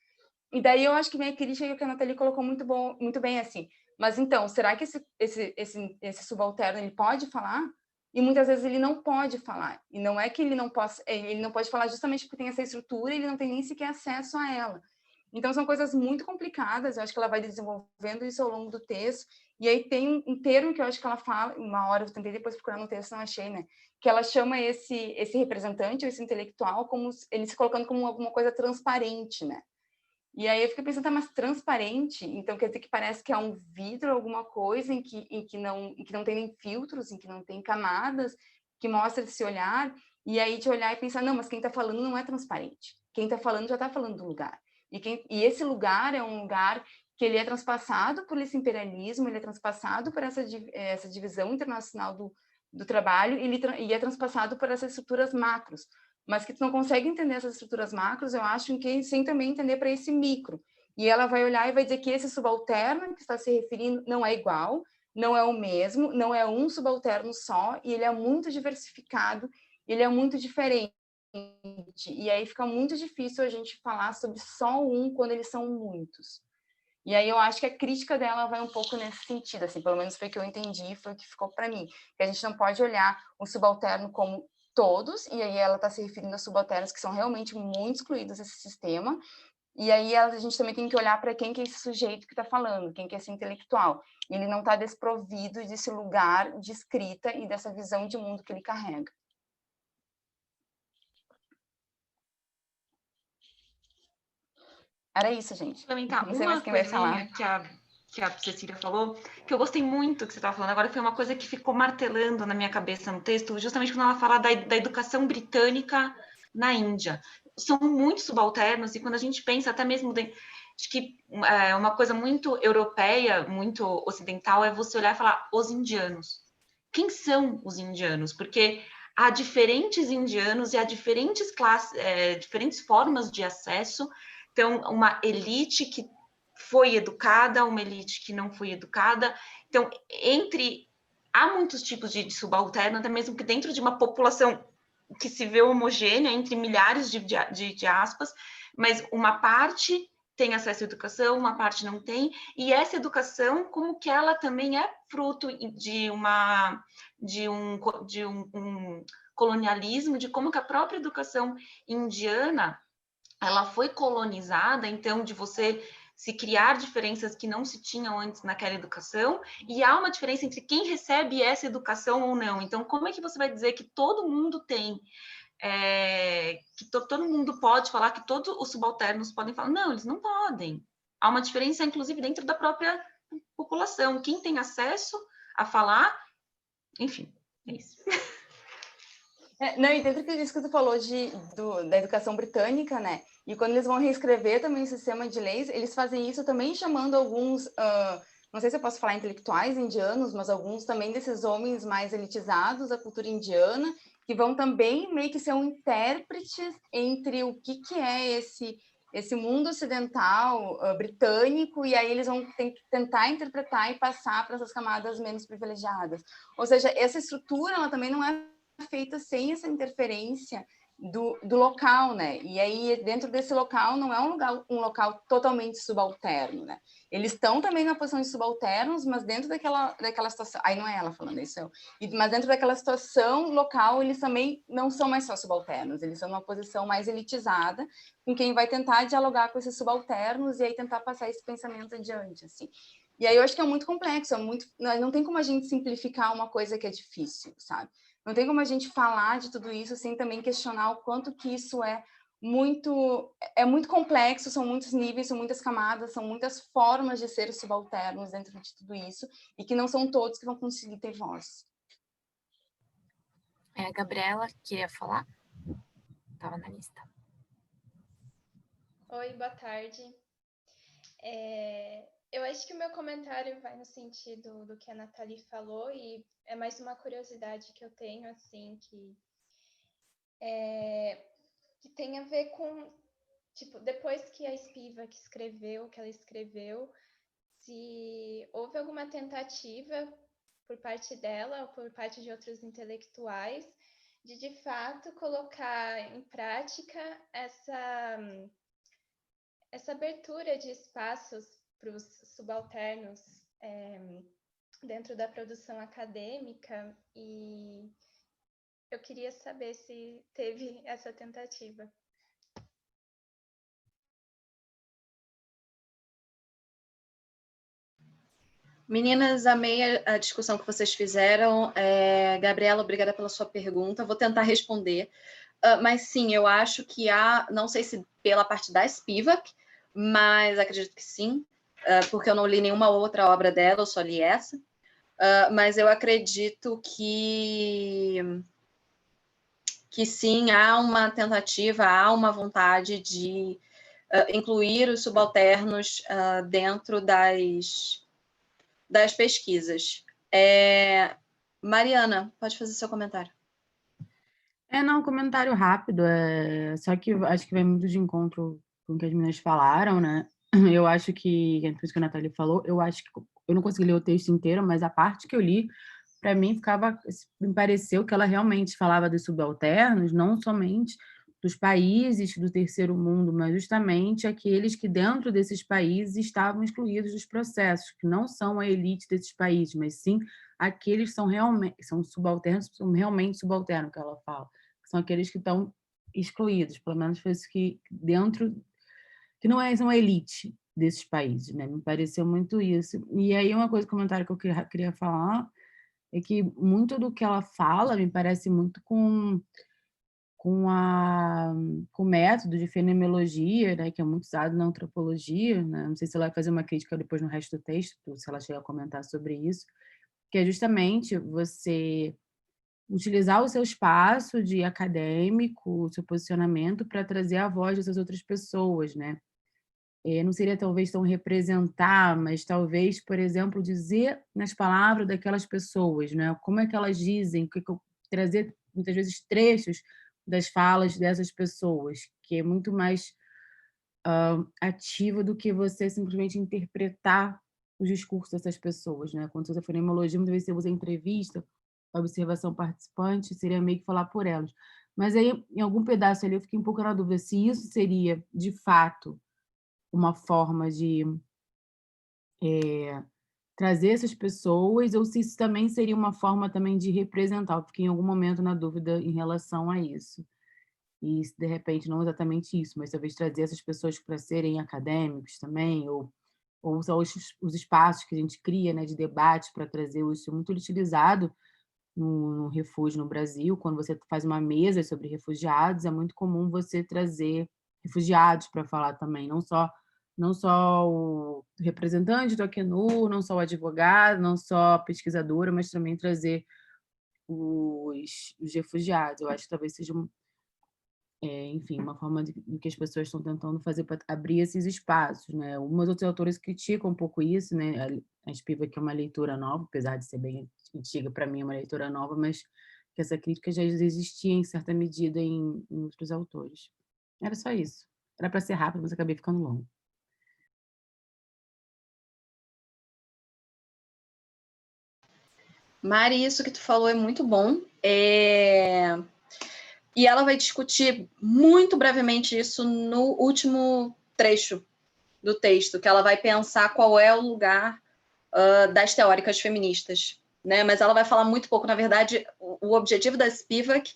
E daí eu acho que vem a crítica que a Nathalie colocou muito bem assim. Mas então, será que esse subalterno ele pode falar? E muitas vezes ele não pode falar. E não é que ele não pode falar justamente porque tem essa estrutura e ele não tem nem sequer acesso a ela. Então são coisas muito complicadas, eu acho que ela vai desenvolvendo isso ao longo do texto. E aí tem um termo que eu acho que ela fala, uma hora eu tentei depois procurar no texto, não achei, né? Que ela chama esse representante, ou esse intelectual, como ele se colocando como alguma coisa transparente, né? E aí eu fiquei pensando, tá, mas transparente? Então quer dizer que parece que é um vidro, alguma coisa em que não tem nem filtros, em que não tem camadas, que mostra esse olhar, e aí de olhar e pensar, não, mas quem está falando não é transparente. Quem está falando já está falando do lugar. E esse lugar é um lugar que ele é transpassado por esse imperialismo, ele é transpassado por essa divisão internacional do trabalho, e é transpassado por essas estruturas macros, mas que tu não consegue entender essas estruturas macros, eu acho, sem também entender para esse micro. E ela vai olhar e vai dizer que esse subalterno que está se referindo não é igual, não é o mesmo, não é um subalterno só, e ele é muito diversificado, ele é muito diferente. E aí fica muito difícil a gente falar sobre só um quando eles são muitos. E aí eu acho que a crítica dela vai um pouco nesse sentido, assim, pelo menos foi o que eu entendi, foi o que ficou para mim, que a gente não pode olhar o subalterno como todos, e aí ela está se referindo a subalternos que são realmente muito excluídos desse sistema, e aí a gente também tem que olhar para quem que é esse sujeito que está falando, quem que é esse intelectual. Ele não está desprovido desse lugar de escrita e dessa visão de mundo que ele carrega. Era isso, gente. Complementar Não sei mais uma quem vai falar. coisinha que a Cecília falou, que eu gostei muito que você estava falando agora, foi uma coisa que ficou martelando na minha cabeça no texto, justamente quando ela fala da educação britânica na Índia. São muito subalternos, e quando a gente pensa, até mesmo acho que uma coisa muito europeia, muito ocidental, é você olhar e falar os indianos. Quem são os indianos? Porque há diferentes indianos e há diferentes classes, diferentes formas de acesso. Então, uma elite que foi educada, uma elite que não foi educada. Então, há muitos tipos de subalterno, até mesmo que dentro de uma população que se vê homogênea, entre milhares de aspas, mas uma parte tem acesso à educação, uma parte não tem, e essa educação, como que ela também é fruto de um colonialismo, de como que a própria educação indiana ela foi colonizada, então, de você se criar diferenças que não se tinham antes naquela educação, e há uma diferença entre quem recebe essa educação ou não. Então, como é que você vai dizer que todo mundo tem, que todo mundo pode falar, que todos os subalternos podem falar? Não, eles não podem. Há uma diferença, inclusive, dentro da própria população. Quem tem acesso a falar, enfim, é isso. Não, e dentro disso que tu falou da educação britânica, né? E quando eles vão reescrever também o sistema de leis, eles fazem isso também chamando alguns, não sei se eu posso falar intelectuais indianos, mas alguns também desses homens mais elitizados da cultura indiana, que vão também meio que ser um intérprete entre o que é esse mundo ocidental britânico, e aí eles vão tentar interpretar e passar para essas camadas menos privilegiadas. Ou seja, essa estrutura, ela também não é feita sem essa interferência do local, né? E aí, dentro desse local, não é um local totalmente subalterno, né? Eles estão também na posição de subalternos, mas dentro daquela situação... Aí não é ela falando isso, mas dentro daquela situação local, eles também não são mais só subalternos, eles são numa posição mais elitizada, com quem vai tentar dialogar com esses subalternos e aí tentar passar esse pensamento adiante, assim. E aí eu acho que é muito complexo, não tem como a gente simplificar uma coisa que é difícil, sabe? Não tem como a gente falar de tudo isso sem também questionar o quanto que isso é muito complexo, são muitos níveis, são muitas camadas, são muitas formas de ser subalternos dentro de tudo isso, e que não são todos que vão conseguir ter voz. A Gabriela queria falar? Estava na lista. Oi, boa tarde. Eu acho que o meu comentário vai no sentido do que a Nathalie falou, e é mais uma curiosidade que eu tenho, assim, que tem a ver com, tipo, depois que a Spivak escreveu o que ela escreveu, se houve alguma tentativa por parte dela ou por parte de outros intelectuais de fato, colocar em prática essa abertura de espaços para os subalternos dentro da produção acadêmica, e eu queria saber se teve essa tentativa. Meninas, amei a discussão que vocês fizeram. Gabriela, obrigada pela sua pergunta. Vou tentar responder. Mas sim, eu acho que há, não sei se pela parte da Spivak, mas acredito que sim, porque eu não li nenhuma outra obra dela, eu só li essa. Mas eu acredito que sim, há uma tentativa, há uma vontade de incluir os subalternos dentro das pesquisas. Mariana, pode fazer seu comentário. Não, um comentário rápido, só que acho que vai muito de encontro com o que as meninas falaram, né? Eu acho que, por isso que a Nathalie falou, eu acho que eu não consegui ler o texto inteiro, mas a parte que eu li, para mim, me pareceu que ela realmente falava dos subalternos, não somente dos países do terceiro mundo, mas justamente aqueles que dentro desses países estavam excluídos dos processos, que não são a elite desses países, mas sim aqueles que são subalternos, são realmente subalternos, que ela fala, que são aqueles que estão excluídos, pelo menos foi isso que dentro, que não é uma elite desses países, né? Me pareceu muito isso. E aí um comentário que eu queria falar é que muito do que ela fala me parece muito com o método de fenomenologia, né, que é muito usado na antropologia, né? Não sei se ela vai fazer uma crítica depois no resto do texto, se ela chegar a comentar sobre isso, que é justamente você utilizar o seu espaço de acadêmico, o seu posicionamento para trazer a voz dessas outras pessoas, né? Não seria talvez tão representar, mas talvez, por exemplo, dizer nas palavras daquelas pessoas, né? Como é que elas dizem, trazer muitas vezes trechos das falas dessas pessoas, que é muito mais ativa do que você simplesmente interpretar os discursos dessas pessoas, né? Quando você for em fenomenologia, muitas vezes você usa entrevista, observação participante, seria meio que falar por elas. Mas aí, em algum pedaço ali, eu fiquei um pouco na dúvida se isso seria, de fato, uma forma de trazer essas pessoas, ou se isso também seria uma forma também de representar. Eu fiquei em algum momento na dúvida em relação a isso. E, de repente, não exatamente isso, mas talvez trazer essas pessoas para serem acadêmicos também, ou usar os espaços que a gente cria, né, de debate para trazer isso muito utilizado no refúgio no Brasil. Quando você faz uma mesa sobre refugiados, é muito comum você trazer refugiados para falar também, não só o representante do Acnur, não só o advogado, não só a pesquisadora, mas também trazer os refugiados. Eu acho que talvez seja enfim, uma forma de que as pessoas estão tentando fazer para abrir esses espaços, né? Algumas outros autores criticam um pouco isso, né? A Spivak, que é uma leitura nova, apesar de ser bem antiga, para mim é uma leitura nova, mas que essa crítica já existia em certa medida em outros autores. Era só isso. Era para ser rápido, mas acabei ficando longo. Mari, isso que tu falou é muito bom. E ela vai discutir muito brevemente isso no último trecho do texto, que ela vai pensar qual é o lugar das teóricas feministas, né? Mas ela vai falar muito pouco. Na verdade, o objetivo da Spivak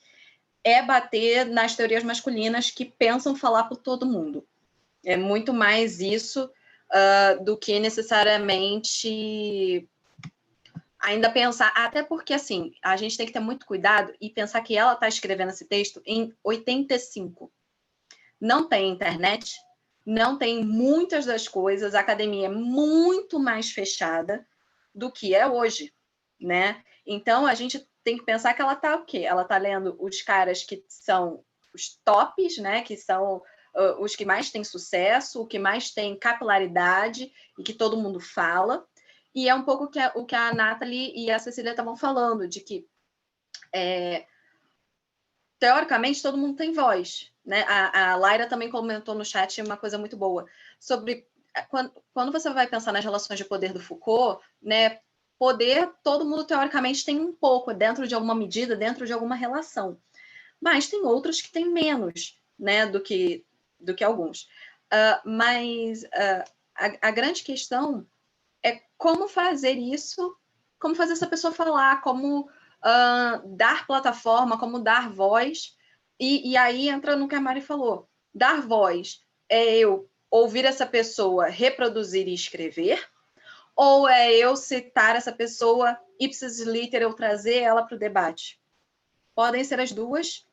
é bater nas teorias masculinas que pensam falar por todo mundo. É muito mais isso do que necessariamente ainda pensar, até porque, assim, a gente tem que ter muito cuidado e pensar que ela está escrevendo esse texto em 85. Não tem internet, não tem muitas das coisas, a academia é muito mais fechada do que é hoje, né? Então, a gente tem que pensar que ela está o quê? Ela está lendo os caras que são os tops, né? Que são os que mais têm sucesso, o que mais tem capilaridade e que todo mundo fala. E é um pouco o que a Nathalie e a Cecília estavam falando, de que teoricamente todo mundo tem voz, né? A Laira também comentou no chat uma coisa muito boa sobre quando você vai pensar nas relações de poder do Foucault, né? Poder, todo mundo teoricamente tem um pouco, dentro de alguma medida, dentro de alguma relação. Mas tem outros que têm menos, né, do que alguns. Mas a grande questão é como fazer isso, como fazer essa pessoa falar, como dar plataforma, como dar voz. E aí entra no que a Mari falou. Dar voz é eu ouvir essa pessoa reproduzir e escrever, ou é eu citar essa pessoa ipsis liter, eu trazer ela para o debate? Podem ser as duas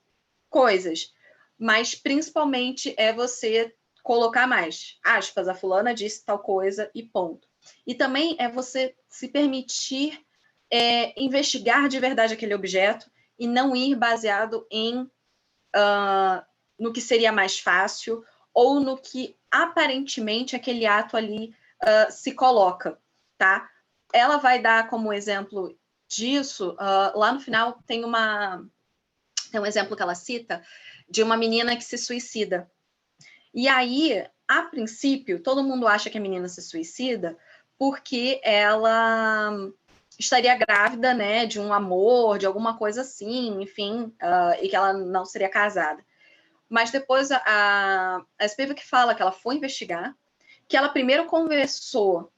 coisas, mas principalmente é você colocar mais aspas, a fulana disse tal coisa e ponto. E também é você se permitir investigar de verdade aquele objeto e não ir baseado em no que seria mais fácil ou no que aparentemente aquele ato ali se coloca, tá? Ela vai dar como exemplo disso, lá no final tem um exemplo que ela cita de uma menina que se suicida. E aí, a princípio, todo mundo acha que a menina se suicida porque ela estaria grávida, né, de um amor, de alguma coisa assim, enfim, e que ela não seria casada. Mas depois a Spivak fala que ela foi investigar, que ela primeiro conversou,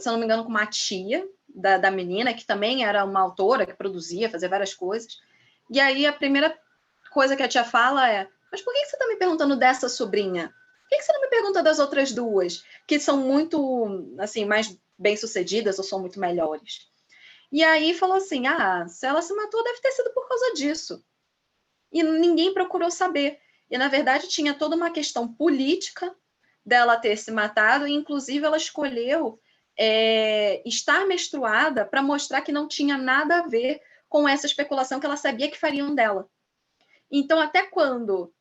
se eu não me engano, com uma tia da menina, que também era uma autora, que produzia, fazia várias coisas. E aí a primeira coisa que a tia fala é: mas por que você está me perguntando dessa sobrinha? Por que você não me pergunta das outras duas, que são muito, assim, mais bem-sucedidas ou são muito melhores? E aí falou assim: se ela se matou, deve ter sido por causa disso. E ninguém procurou saber. E, na verdade, tinha toda uma questão política dela ter se matado, e, inclusive, ela escolheu estar menstruada para mostrar que não tinha nada a ver com essa especulação que ela sabia que fariam dela. Então, até quando,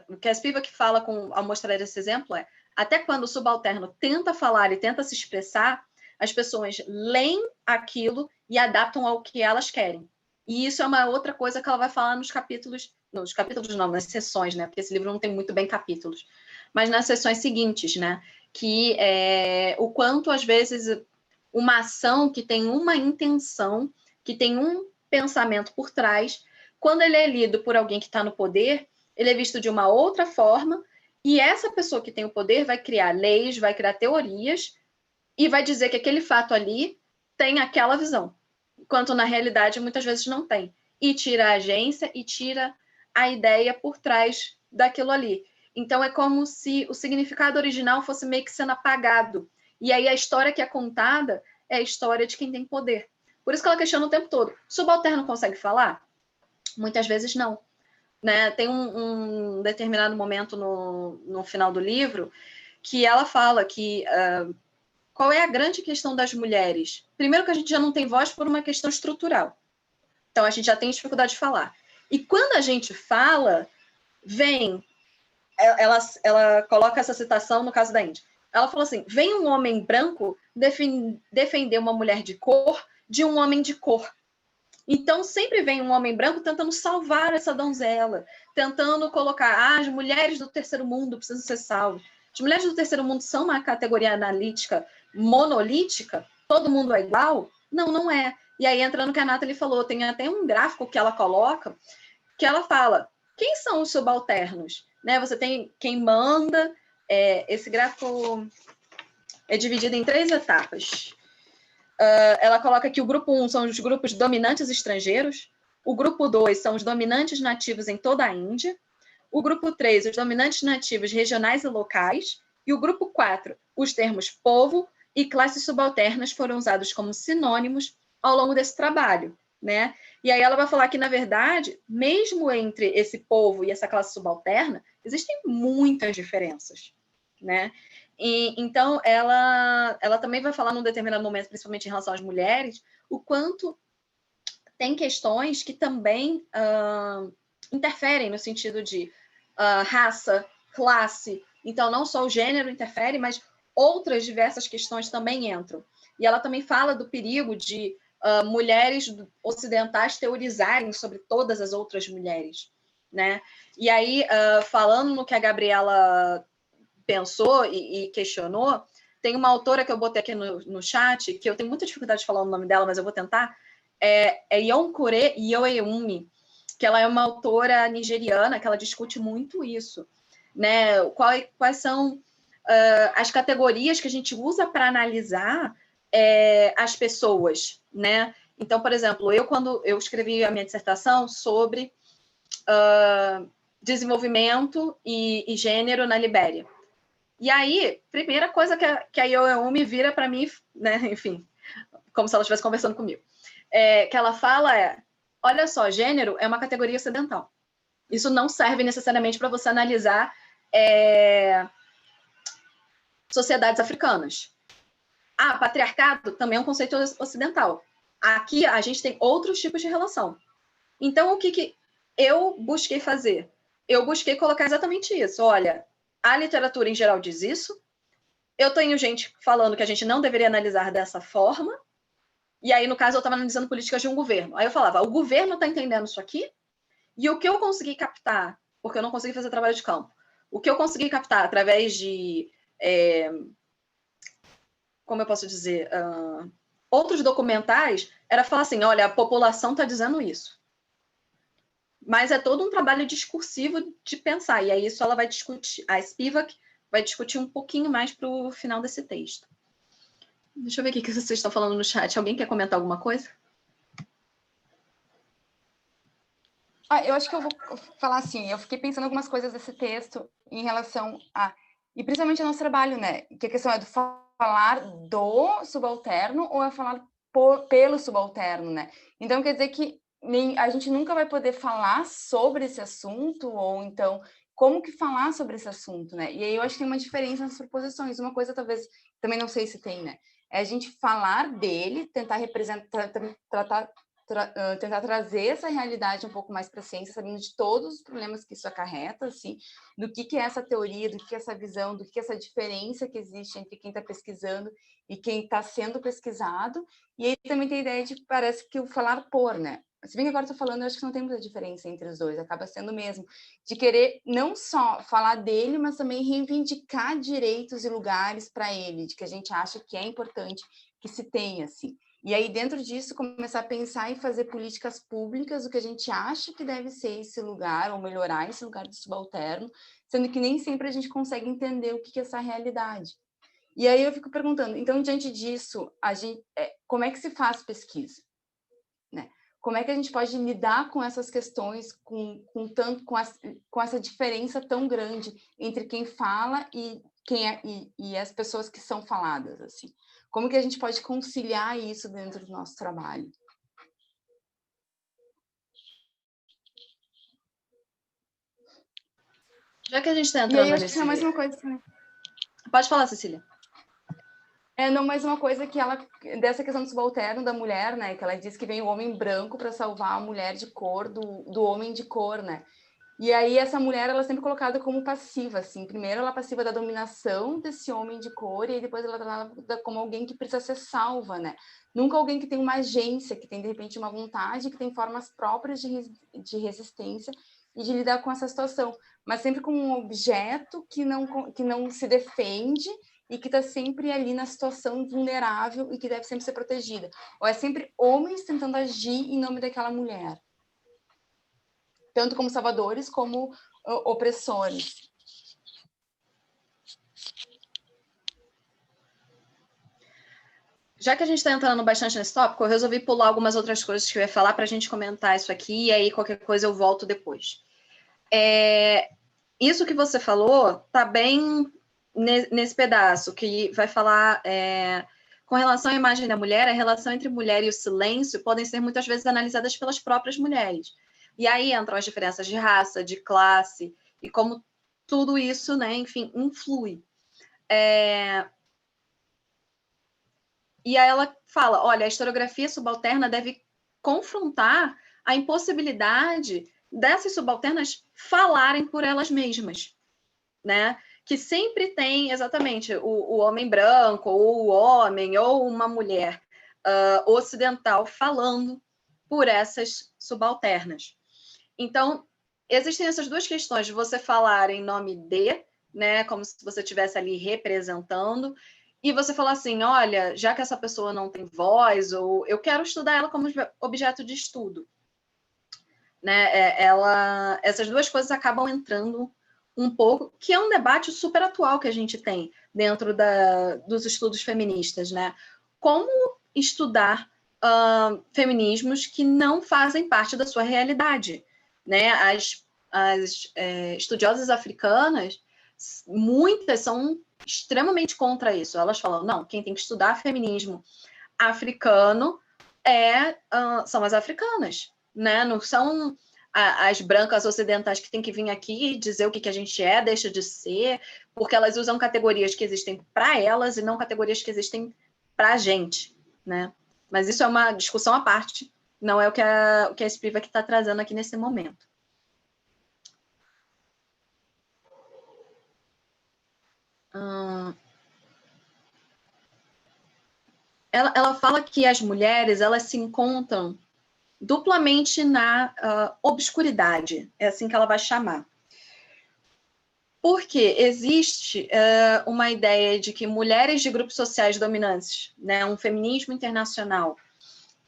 o que a Spivak fala ao mostrar esse exemplo até quando o subalterno tenta falar e tenta se expressar, as pessoas leem aquilo e adaptam ao que elas querem. E isso é uma outra coisa que ela vai falar nas sessões, né? Porque esse livro não tem muito bem capítulos, mas nas sessões seguintes, né? Que o quanto, às vezes, uma ação que tem uma intenção, que tem um pensamento por trás, quando ele é lido por alguém que está no poder, ele é visto de uma outra forma, e essa pessoa que tem o poder vai criar leis, vai criar teorias, e vai dizer que aquele fato ali tem aquela visão, enquanto na realidade muitas vezes não tem. E tira a agência e tira a ideia por trás daquilo ali. Então é como se o significado original fosse meio que sendo apagado. E aí a história que é contada é a história de quem tem poder. Por isso que ela questiona o tempo todo. Subalterno consegue falar? Muitas vezes não. Né? Tem um determinado momento no final do livro que ela fala que qual é a grande questão das mulheres? Primeiro que a gente já não tem voz por uma questão estrutural. Então, a gente já tem dificuldade de falar. E quando a gente fala, ela coloca essa citação no caso da Índia. Ela falou assim, vem um homem branco defender uma mulher de cor de um homem de cor. Então, sempre vem um homem branco tentando salvar essa donzela, tentando colocar, as mulheres do terceiro mundo precisam ser salvas. As mulheres do terceiro mundo são uma categoria analítica monolítica? Todo mundo é igual? Não, não é. E aí, entrando no que a Nathalie falou, tem até um gráfico que ela coloca, que ela fala, quem são os subalternos? Né? Você tem quem manda, esse gráfico é dividido em 3 etapas. Ela coloca que o grupo 1 são os grupos dominantes estrangeiros, o grupo 2 são os dominantes nativos em toda a Índia, o grupo 3, os dominantes nativos regionais e locais, e o grupo 4, os termos povo e classes subalternas foram usados como sinônimos ao longo desse trabalho, né? E aí ela vai falar que, na verdade, mesmo entre esse povo e essa classe subalterna, existem muitas diferenças, né? Então, ela também vai falar num determinado momento, principalmente em relação às mulheres, o quanto tem questões que também interferem no sentido de raça, classe. Então, não só o gênero interfere, mas outras diversas questões também entram. E ela também fala do perigo de mulheres ocidentais teorizarem sobre todas as outras mulheres, né? E aí, falando no que a Gabriela pensou e questionou, tem uma autora que eu botei aqui no chat, que eu tenho muita dificuldade de falar o nome dela, mas eu vou tentar, é Yonkure Iyoeumi, que ela é uma autora nigeriana, que ela discute muito isso, né? Quais são as categorias que a gente usa para analisar as pessoas, né? Então, por exemplo, quando eu escrevi a minha dissertação sobre desenvolvimento e gênero na Libéria. E aí, primeira coisa que a Yoeumi vira para mim, né? Enfim, como se ela estivesse conversando comigo, que ela fala olha só, gênero é uma categoria ocidental. Isso não serve necessariamente para você analisar sociedades africanas. Patriarcado também é um conceito ocidental. Aqui a gente tem outros tipos de relação. Então, o que eu busquei fazer? Eu busquei colocar exatamente isso. Olha, a literatura em geral diz isso. Eu tenho gente falando que a gente não deveria analisar dessa forma. E aí, no caso, eu estava analisando políticas de um governo. Aí eu falava, o governo está entendendo isso aqui? E o que eu consegui captar, porque eu não consegui fazer trabalho de campo, o que eu consegui captar através de, como eu posso dizer, outros documentais, era falar assim, olha, a população está dizendo isso. Mas é todo um trabalho discursivo de pensar, e aí isso ela vai discutir, a Spivak vai discutir um pouquinho mais para o final desse texto. Deixa eu ver o que vocês estão falando no chat. Alguém quer comentar alguma coisa? Eu acho que eu vou falar assim, eu fiquei pensando algumas coisas desse texto em relação e principalmente ao nosso trabalho, né? Que a questão é do falar do subalterno ou é falar pelo subalterno, né? Então, quer dizer que a gente nunca vai poder falar sobre esse assunto, ou então, como que falar sobre esse assunto, né? E aí eu acho que tem uma diferença nas proposições. Uma coisa, talvez, também não sei se tem, né? É a gente falar dele, tentar representar, tentar trazer essa realidade um pouco mais para a ciência, sabendo de todos os problemas que isso acarreta, assim, do que é essa teoria, do que é essa visão, do que é essa diferença que existe entre quem está pesquisando e quem está sendo pesquisado. E aí também tem a ideia de, parece que o falar por, né? Se bem que agora estou falando, eu acho que não tem muita diferença entre os dois, acaba sendo mesmo, de querer não só falar dele, mas também reivindicar direitos e lugares para ele, de que a gente acha que é importante que se tenha, assim. E aí, dentro disso, começar a pensar e fazer políticas públicas, o que a gente acha que deve ser esse lugar, ou melhorar esse lugar do subalterno, sendo que nem sempre a gente consegue entender o que é essa realidade. E aí eu fico perguntando, então, diante disso, como é que se faz pesquisa? Né? Como é que a gente pode lidar com essas questões, com essa diferença tão grande entre quem fala e as pessoas que são faladas, assim? Como que a gente pode conciliar isso dentro do nosso trabalho? Já que a gente está entrando e aí, acho que mais uma coisa também. Pode falar, Cecília. Não, mais uma coisa que dessa questão do subalterno da mulher, né? Que ela diz que vem o homem branco para salvar a mulher de cor do homem de cor, né? E aí essa mulher, ela é sempre colocada como passiva, assim. Primeiro ela é passiva da dominação desse homem de cor, e aí depois ela é tratada como alguém que precisa ser salva, né? Nunca alguém que tem uma agência, que tem, de repente, uma vontade, que tem formas próprias de resistência e de lidar com essa situação. Mas sempre como um objeto que não se defende e que está sempre ali na situação vulnerável e que deve sempre ser protegida. Ou é sempre homens tentando agir em nome daquela mulher. Tanto como salvadores, como opressores. Já que a gente está entrando bastante nesse tópico, eu resolvi pular algumas outras coisas que eu ia falar para a gente comentar isso aqui, e aí qualquer coisa eu volto depois. Isso que você falou está bem nesse pedaço, que vai falar com relação à imagem da mulher, a relação entre mulher e o silêncio podem ser muitas vezes analisadas pelas próprias mulheres. E aí entram as diferenças de raça, de classe, e como tudo isso, né, enfim, influi. E aí ela fala, olha, a historiografia subalterna deve confrontar a impossibilidade dessas subalternas falarem por elas mesmas, né? Que sempre tem exatamente o homem branco, ou o homem, ou uma mulher ocidental falando por essas subalternas. Então, existem essas duas questões de você falar em nome de, né, como se você estivesse ali representando, e você falar assim, olha, já que essa pessoa não tem voz, ou eu quero estudar ela como objeto de estudo. Né? Essas duas coisas acabam entrando um pouco, que é um debate super atual que a gente tem dentro dos estudos feministas, né? Como estudar feminismos que não fazem parte da sua realidade, né? As estudiosas africanas, muitas são extremamente contra isso. Elas falam, não, quem tem que estudar feminismo africano são as africanas, né? Não são as brancas ocidentais que têm que vir aqui e dizer o que a gente deixa de ser, porque elas usam categorias que existem para elas e não categorias que existem para a gente, né? Mas isso é uma discussão à parte, não é o que a Spivak está trazendo aqui nesse momento. Ela fala que as mulheres elas se encontram duplamente na obscuridade, é assim que ela vai chamar. Porque existe uma ideia de que mulheres de grupos sociais dominantes, né, um feminismo internacional,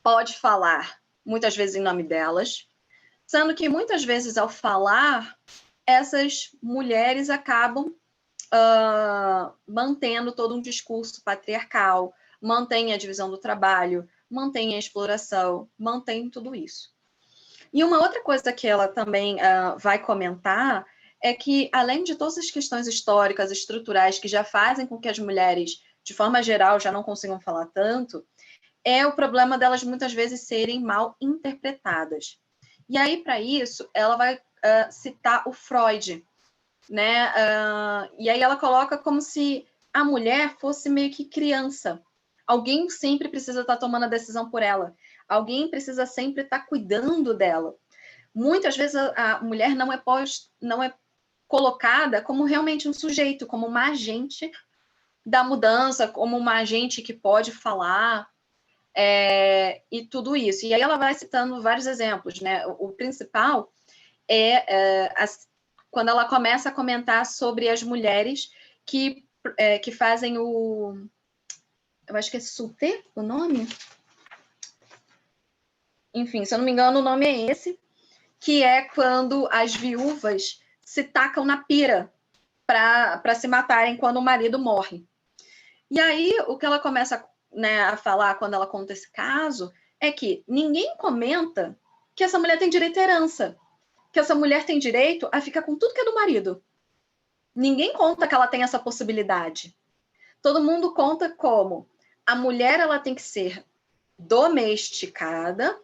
pode falar muitas vezes em nome delas, sendo que muitas vezes ao falar, essas mulheres acabam mantendo todo um discurso patriarcal, mantém a divisão do trabalho, mantém a exploração, mantém tudo isso. E uma outra coisa que ela também vai comentar é que, além de todas as questões históricas, estruturais, que já fazem com que as mulheres, de forma geral, já não consigam falar tanto, é o problema delas muitas vezes serem mal interpretadas. E aí, para isso, ela vai citar o Freud, né? E aí ela coloca como se a mulher fosse meio que criança. Alguém sempre precisa estar tomando a decisão por ela. Alguém precisa sempre estar cuidando dela. Muitas vezes a mulher não é colocada como realmente um sujeito, como uma agente da mudança, como uma agente que pode falar, e tudo isso. E aí ela vai citando vários exemplos, né? O principal quando ela começa a comentar sobre as mulheres que fazem eu acho que é sauté o nome? Enfim, se eu não me engano, o nome é esse, que é quando as viúvas se tacam na pira para se matarem quando o marido morre. E aí, o que ela começa, né, a falar quando ela conta esse caso é que ninguém comenta que essa mulher tem direito à herança, que essa mulher tem direito a ficar com tudo que é do marido. Ninguém conta que ela tem essa possibilidade. Todo mundo conta como a mulher ela tem que ser domesticada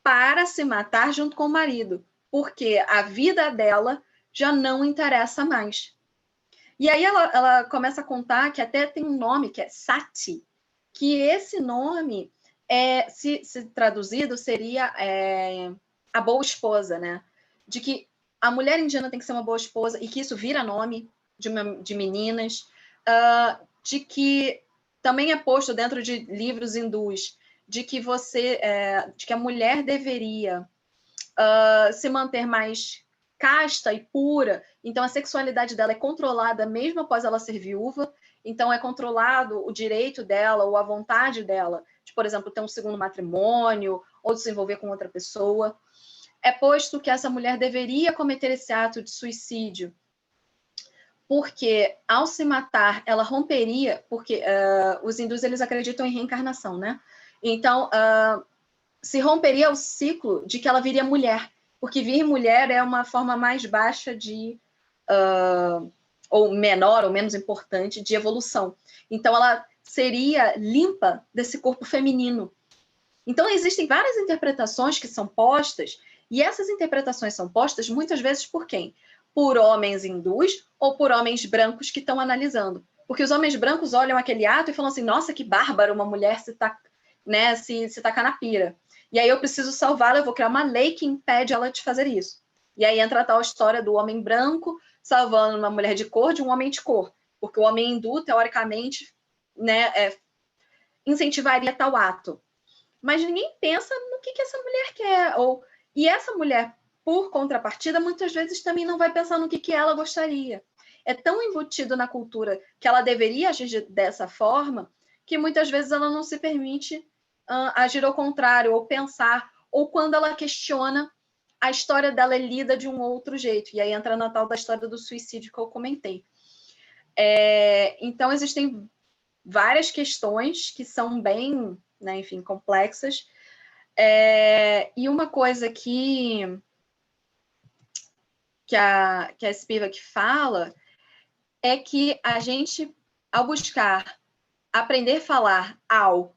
para se matar junto com o marido, porque a vida dela já não interessa mais. E aí ela começa a contar que até tem um nome que é sati, que esse nome, se traduzido, seria a boa esposa, né? De que a mulher indiana tem que ser uma boa esposa e que isso vira nome de meninas, de que também é posto dentro de livros hindus, de que a mulher deveria se manter mais casta e pura, então a sexualidade dela é controlada mesmo após ela ser viúva, então é controlado o direito dela ou a vontade dela de, por exemplo, ter um segundo matrimônio ou de se envolver com outra pessoa. É posto que essa mulher deveria cometer esse ato de suicídio, porque ao se matar, ela romperia, porque os hindus eles acreditam em reencarnação, né? Então, se romperia o ciclo de que ela viria mulher, porque vir mulher é uma forma mais baixa ou menor, ou menos importante, de evolução. Então, ela seria limpa desse corpo feminino. Então, existem várias interpretações que são postas, e essas interpretações são postas muitas vezes por quem? Por homens hindus ou por homens brancos que estão analisando. Porque os homens brancos olham aquele ato e falam assim, nossa, que bárbaro uma mulher se tacar na pira. E aí eu preciso salvá-la, eu vou criar uma lei que impede ela de fazer isso. E aí entra a tal história do homem branco salvando uma mulher de cor de um homem de cor, porque o homem hindu, teoricamente, né, incentivaria tal ato. Mas ninguém pensa no que essa mulher quer. E essa mulher, por contrapartida, muitas vezes também não vai pensar no que ela gostaria. É tão embutido na cultura que ela deveria agir dessa forma, que muitas vezes ela não se permite agir ao contrário, ou pensar, ou quando ela questiona, a história dela é lida de um outro jeito. E aí entra na tal da história do suicídio que eu comentei. Então, existem várias questões que são bem, né, enfim, complexas. E uma coisa que a Spivak fala é que a gente, ao buscar aprender a falar ao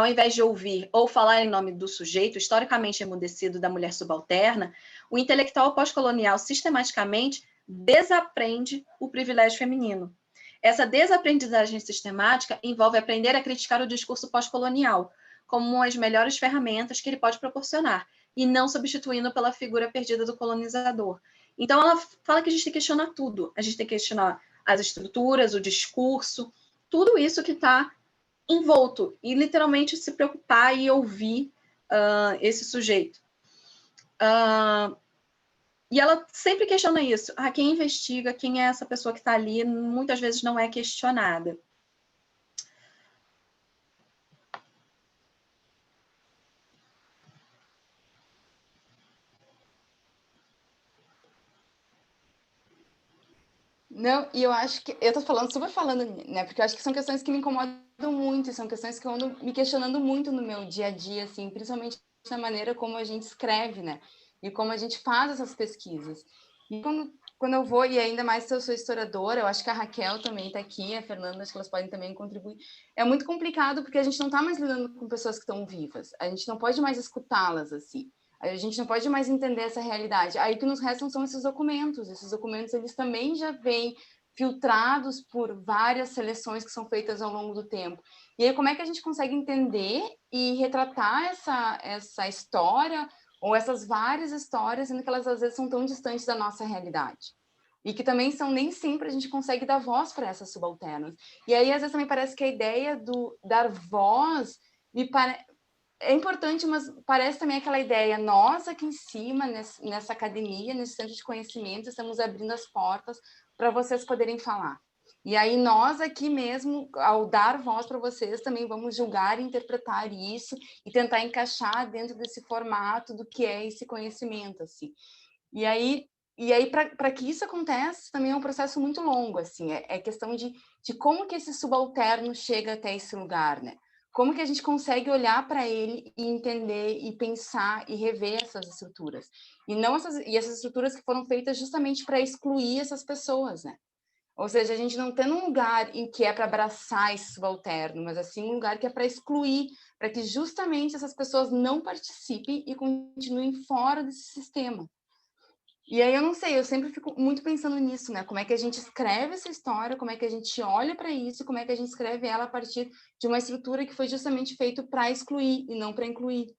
invés de ouvir ou falar em nome do sujeito, historicamente emudecido da mulher subalterna, o intelectual pós-colonial sistematicamente desaprende o privilégio feminino. Essa desaprendizagem sistemática envolve aprender a criticar o discurso pós-colonial como uma das melhores ferramentas que ele pode proporcionar, e não substituindo pela figura perdida do colonizador. Então, ela fala que a gente tem que questionar tudo. A gente tem que questionar as estruturas, o discurso, tudo isso que está envolto, e literalmente se preocupar e ouvir esse sujeito. E ela sempre questiona isso. Quem investiga, quem é essa pessoa que está ali, muitas vezes não é questionada. Não, e eu acho que eu tô super falando, né? Porque eu acho que são questões que me incomodam muito, e são questões que eu ando me questionando muito no meu dia a dia, assim, principalmente na maneira como a gente escreve, né? E como a gente faz essas pesquisas. E quando eu vou, e ainda mais se eu sou historiadora, eu acho que a Raquel também está aqui, a Fernanda, acho que elas podem também contribuir. É muito complicado porque a gente não está mais lidando com pessoas que estão vivas, a gente não pode mais escutá-las assim. A gente não pode mais entender essa realidade. Aí o que nos restam são esses documentos. Esses documentos, eles também já vêm filtrados por várias seleções que são feitas ao longo do tempo. E aí como é que a gente consegue entender e retratar essa história ou essas várias histórias, sendo que elas às vezes são tão distantes da nossa realidade? E que também nem sempre a gente consegue dar voz para essas subalternas. E aí às vezes também parece que a ideia do dar voz é importante, mas parece também aquela ideia, nós aqui em cima, nessa academia, nesse centro de conhecimento, estamos abrindo as portas para vocês poderem falar. E aí nós aqui mesmo, ao dar voz para vocês, também vamos julgar e interpretar isso e tentar encaixar dentro desse formato do que é esse conhecimento, assim. E aí para que isso aconteça, também é um processo muito longo, assim, é questão de como que esse subalterno chega até esse lugar, né? Como que a gente consegue olhar para ele e entender e pensar e rever essas estruturas? E essas estruturas que foram feitas justamente para excluir essas pessoas, né? Ou seja, a gente não tem um lugar em que é para abraçar esse subalterno, mas assim um lugar que é para excluir, para que justamente essas pessoas não participem e continuem fora desse sistema. E aí eu não sei, eu sempre fico muito pensando nisso, né? Como é que a gente escreve essa história, como é que a gente olha para isso, como é que a gente escreve ela a partir de uma estrutura que foi justamente feita para excluir e não para incluir,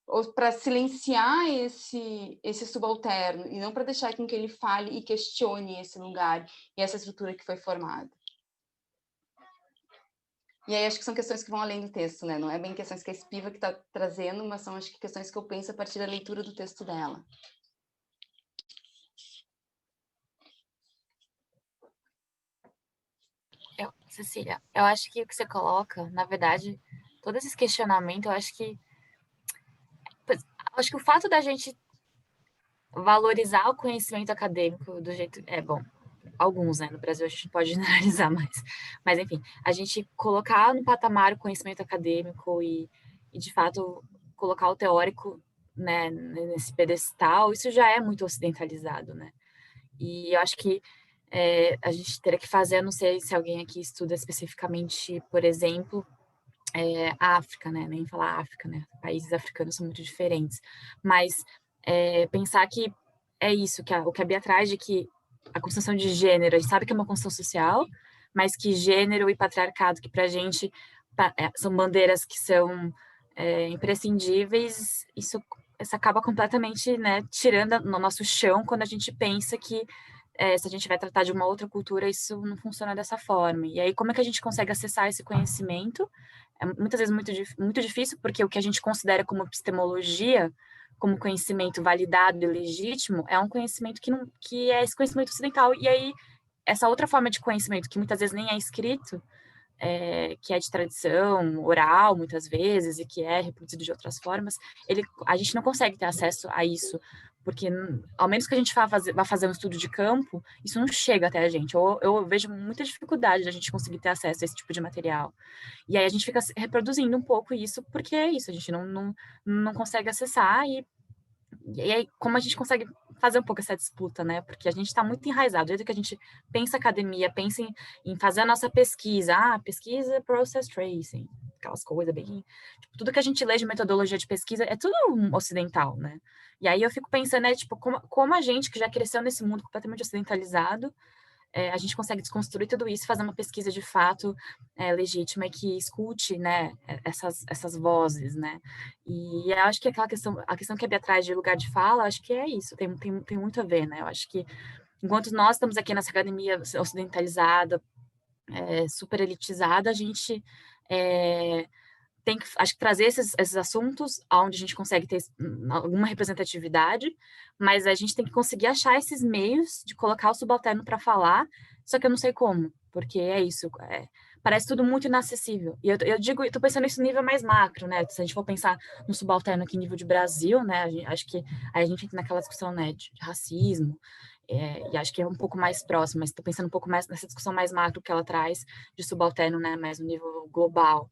ou para silenciar esse subalterno e não para deixar com que ele fale e questione esse lugar e essa estrutura que foi formada. E aí acho que são questões que vão além do texto, né? Não é bem questões que a Spivak está trazendo, mas são acho que questões que eu penso a partir da leitura do texto dela. Cecília, eu acho que o que você coloca, na verdade, todo esse questionamento, eu acho que o fato da gente valorizar o conhecimento acadêmico do jeito bom, alguns, né, no Brasil a gente pode generalizar mais, mas enfim, a gente colocar no patamar o conhecimento acadêmico e de fato colocar o teórico, né, nesse pedestal, isso já é muito ocidentalizado, né? E eu acho que a gente teria que fazer, eu não sei se alguém aqui estuda especificamente, por exemplo, a África, né? Nem falar África, né? Países africanos são muito diferentes, mas pensar que é isso, o que a Bia traz de que a construção de gênero, a gente sabe que é uma construção social, mas que gênero e patriarcado, que pra gente são bandeiras que são imprescindíveis, isso acaba completamente, né, tirando no nosso chão quando a gente pensa que se a gente vai tratar de uma outra cultura, isso não funciona dessa forma. E aí, como é que a gente consegue acessar esse conhecimento? É muitas vezes muito difícil, porque o que a gente considera como epistemologia, como conhecimento validado e legítimo, é um conhecimento que é esse conhecimento ocidental. E aí, essa outra forma de conhecimento, que muitas vezes nem é escrito, que é de tradição oral, muitas vezes, e que é reproduzido de outras formas, a gente não consegue ter acesso a isso, porque, ao menos que a gente vá fazer um estudo de campo, isso não chega até a gente. Eu vejo muita dificuldade da gente conseguir ter acesso a esse tipo de material. E aí a gente fica reproduzindo um pouco isso, porque é isso, a gente não consegue acessar, e aí, como a gente consegue fazer um pouco essa disputa, né? Porque a gente está muito enraizado. Desde que a gente pensa academia, pensa em fazer a nossa pesquisa. Pesquisa process tracing, aquelas coisas bem... Tipo, tudo que a gente lê de metodologia de pesquisa é tudo ocidental, né? E aí eu fico pensando, né? Tipo, como a gente que já cresceu nesse mundo completamente ocidentalizado, a gente consegue desconstruir tudo isso e fazer uma pesquisa de fato legítima e que escute, né, essas vozes, né? E eu acho que a questão que é atrás de lugar de fala, acho que é isso, tem muito a ver, né? Eu acho que enquanto nós estamos aqui nessa academia ocidentalizada, super elitizada, a gente tem que, acho que, trazer esses assuntos onde a gente consegue ter alguma representatividade, mas a gente tem que conseguir achar esses meios de colocar o subalterno para falar, só que eu não sei como, porque é isso, parece tudo muito inacessível. E eu digo, eu tô pensando nisso no nível mais macro, né? Se a gente for pensar no subalterno aqui nível de Brasil, né? Acho que aí a gente entra naquela discussão, né, de racismo, e acho que é um pouco mais próximo, mas estou pensando um pouco mais nessa discussão mais macro que ela traz de subalterno, né, mais no nível global.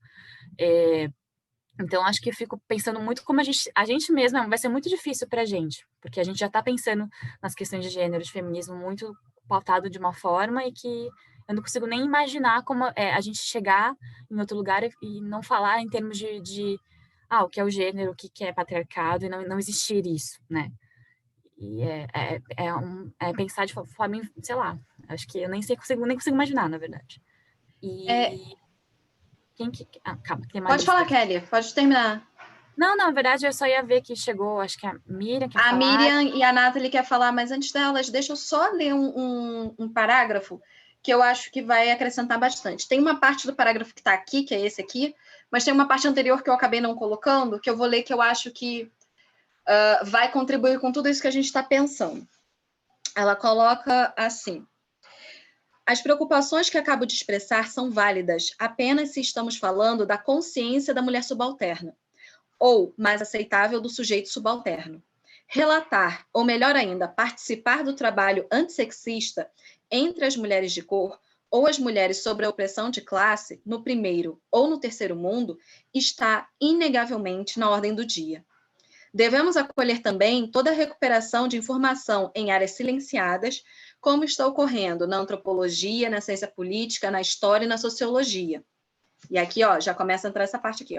Então, acho que eu fico pensando muito como a gente mesma vai ser muito difícil para a gente, porque a gente já está pensando nas questões de gênero, de feminismo, muito pautado de uma forma e que eu não consigo nem imaginar como a gente chegar em outro lugar e não falar em termos de o que é o gênero, o que é patriarcado, e não existir isso, né? E pensar de forma, sei lá, acho que eu nem consigo imaginar, na verdade. Calma, que tem uma Pode lista falar, aqui. Kelly, pode terminar. Não, na verdade, eu só ia ver que chegou, acho que a Miriam quer falar. A Miriam e a Nathalie quer falar, mas antes delas, deixa eu só ler um parágrafo que eu acho que vai acrescentar bastante. Tem uma parte do parágrafo que está aqui, que é esse aqui, mas tem uma parte anterior que eu acabei não colocando, que eu vou ler, que eu acho que vai contribuir com tudo isso que a gente está pensando. Ela coloca assim: as preocupações que acabo de expressar são válidas apenas se estamos falando da consciência da mulher subalterna, ou, mais aceitável, do sujeito subalterno. Relatar, ou melhor ainda, participar do trabalho antissexista entre as mulheres de cor ou as mulheres sob a opressão de classe, no primeiro ou no terceiro mundo, está inegavelmente na ordem do dia. Devemos acolher também toda a recuperação de informação em áreas silenciadas, como está ocorrendo na antropologia, na ciência política, na história e na sociologia. E aqui, já começa a entrar essa parte aqui,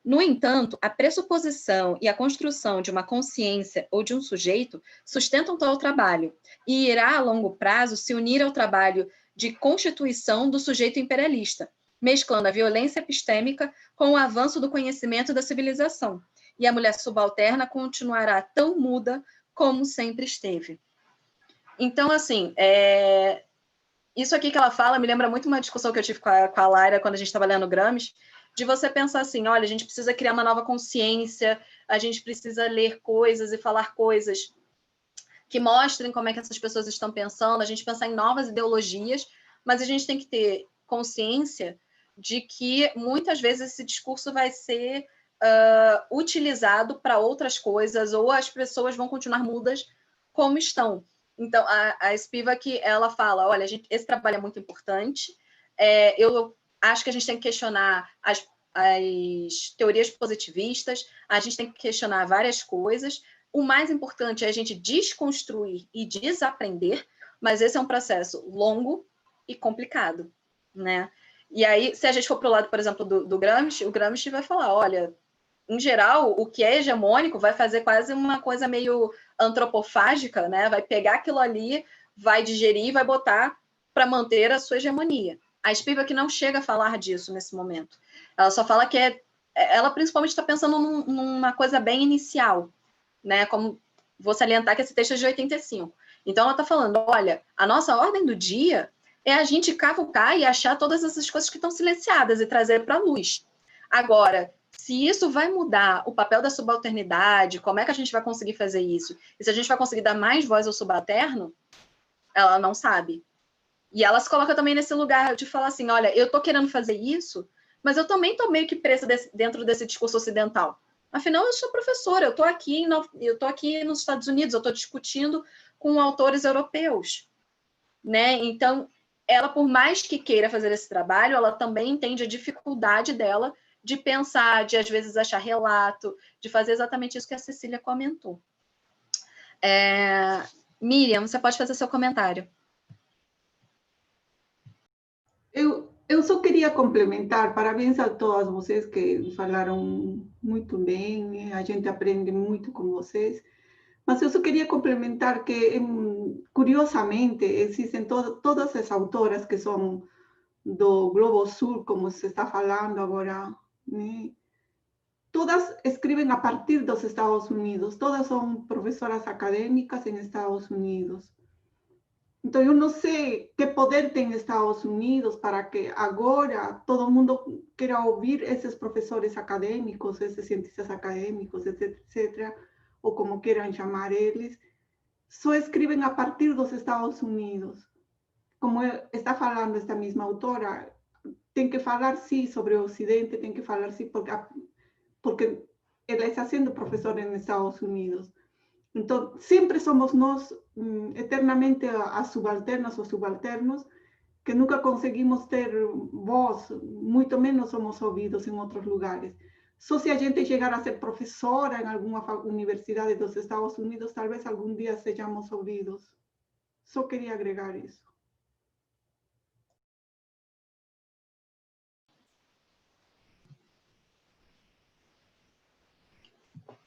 No entanto, a pressuposição e a construção de uma consciência ou de um sujeito sustentam tal trabalho e irá, a longo prazo, se unir ao trabalho de constituição do sujeito imperialista, mesclando a violência epistêmica com o avanço do conhecimento da civilização. E a mulher subalterna continuará tão muda como sempre esteve. Então, assim, isso aqui que ela fala me lembra muito uma discussão que eu tive com a Laira quando a gente estava lendo Gramsci, de você pensar assim, olha, a gente precisa criar uma nova consciência, a gente precisa ler coisas e falar coisas que mostrem como é que essas pessoas estão pensando, a gente pensar em novas ideologias, mas a gente tem que ter consciência de que muitas vezes esse discurso vai ser utilizado para outras coisas, ou as pessoas vão continuar mudas como estão. Então, a Spivak, ela fala, olha, esse trabalho é muito importante, eu acho que a gente tem que questionar as teorias positivistas, a gente tem que questionar várias coisas. O mais importante é a gente desconstruir e desaprender, mas esse é um processo longo e complicado, né? E aí, se a gente for para o lado, por exemplo, do Gramsci, o Gramsci vai falar, olha, em geral, o que é hegemônico vai fazer quase uma coisa meio antropofágica, né? Vai pegar aquilo ali, vai digerir e vai botar para manter a sua hegemonia. A Spivak não chega a falar disso nesse momento. Ela só fala que ela principalmente está pensando numa coisa bem inicial, né? Como vou salientar que esse texto é de 85. Então, ela está falando, olha, a nossa ordem do dia é a gente cavucar e achar todas essas coisas que estão silenciadas e trazer para a luz. Agora, se isso vai mudar o papel da subalternidade, como é que a gente vai conseguir fazer isso? E se a gente vai conseguir dar mais voz ao subalterno, ela não sabe. E ela se coloca também nesse lugar de falar assim, olha, eu estou querendo fazer isso, mas eu também estou meio que presa dentro desse discurso ocidental. Afinal, eu sou professora, eu estou aqui nos Estados Unidos, eu estou discutindo com autores europeus, né? Então, ela, por mais que queira fazer esse trabalho, ela também entende a dificuldade dela de pensar, de às vezes achar relato, de fazer exatamente isso que a Cecília comentou. Miriam, você pode fazer seu comentário. Eu só queria complementar, parabéns a todas vocês que falaram muito bem, a gente aprende muito com vocês, mas eu só queria complementar que, curiosamente, existem todas as autoras que são do Globo Sul, como se está falando agora, né? Todas escrevem a partir dos Estados Unidos, todas são professoras acadêmicas em Estados Unidos. Então, eu não sei que poder tem Estados Unidos para que agora todo mundo queira ouvir esses professores acadêmicos, esses cientistas acadêmicos, etc., ou como queiram chamar eles, só escrevem a partir dos Estados Unidos. Como está falando esta mesma autora, tem que falar, sim, sobre o Ocidente, tem que falar, sim, porque ela está sendo professora nos Estados Unidos. Então, sempre somos nós, eternamente, as subalternas ou subalternos, que nunca conseguimos ter voz, muito menos somos ouvidos em outros lugares. Só se a gente chegar a ser professora em alguma universidade dos Estados Unidos, talvez algum dia sejamos ouvidos. Só queria agregar isso.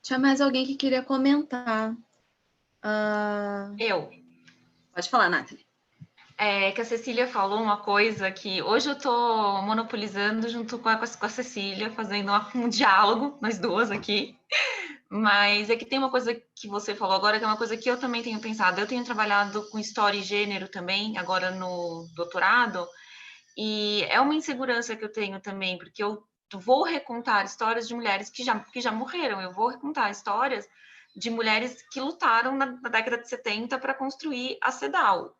Tinha mais alguém que queria comentar. Eu. Pode falar, Nathalie. Que a Cecília falou uma coisa que hoje eu estou monopolizando junto com a Cecília, fazendo um diálogo, nós duas aqui. Mas é que tem uma coisa que você falou agora, que é uma coisa que eu também tenho pensado. Eu tenho trabalhado com história e gênero também, agora no doutorado, e é uma insegurança que eu tenho também, porque eu vou recontar histórias de mulheres que já morreram, eu vou recontar histórias de mulheres que lutaram na década de 70 para construir a CEDAW.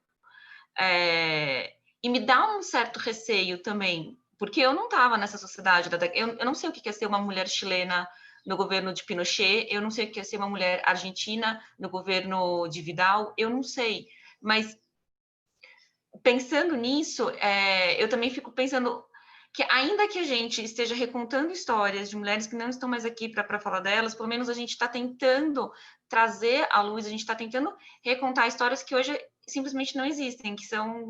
E me dá um certo receio também, porque eu não estava nessa sociedade, eu não sei o que é ser uma mulher chilena no governo de Pinochet, eu não sei o que é ser uma mulher argentina no governo de Vidal, eu não sei, mas pensando nisso, eu também fico pensando que ainda que a gente esteja recontando histórias de mulheres que não estão mais aqui para falar delas, pelo menos a gente está tentando trazer à luz, a gente está tentando recontar histórias que hoje simplesmente não existem, que são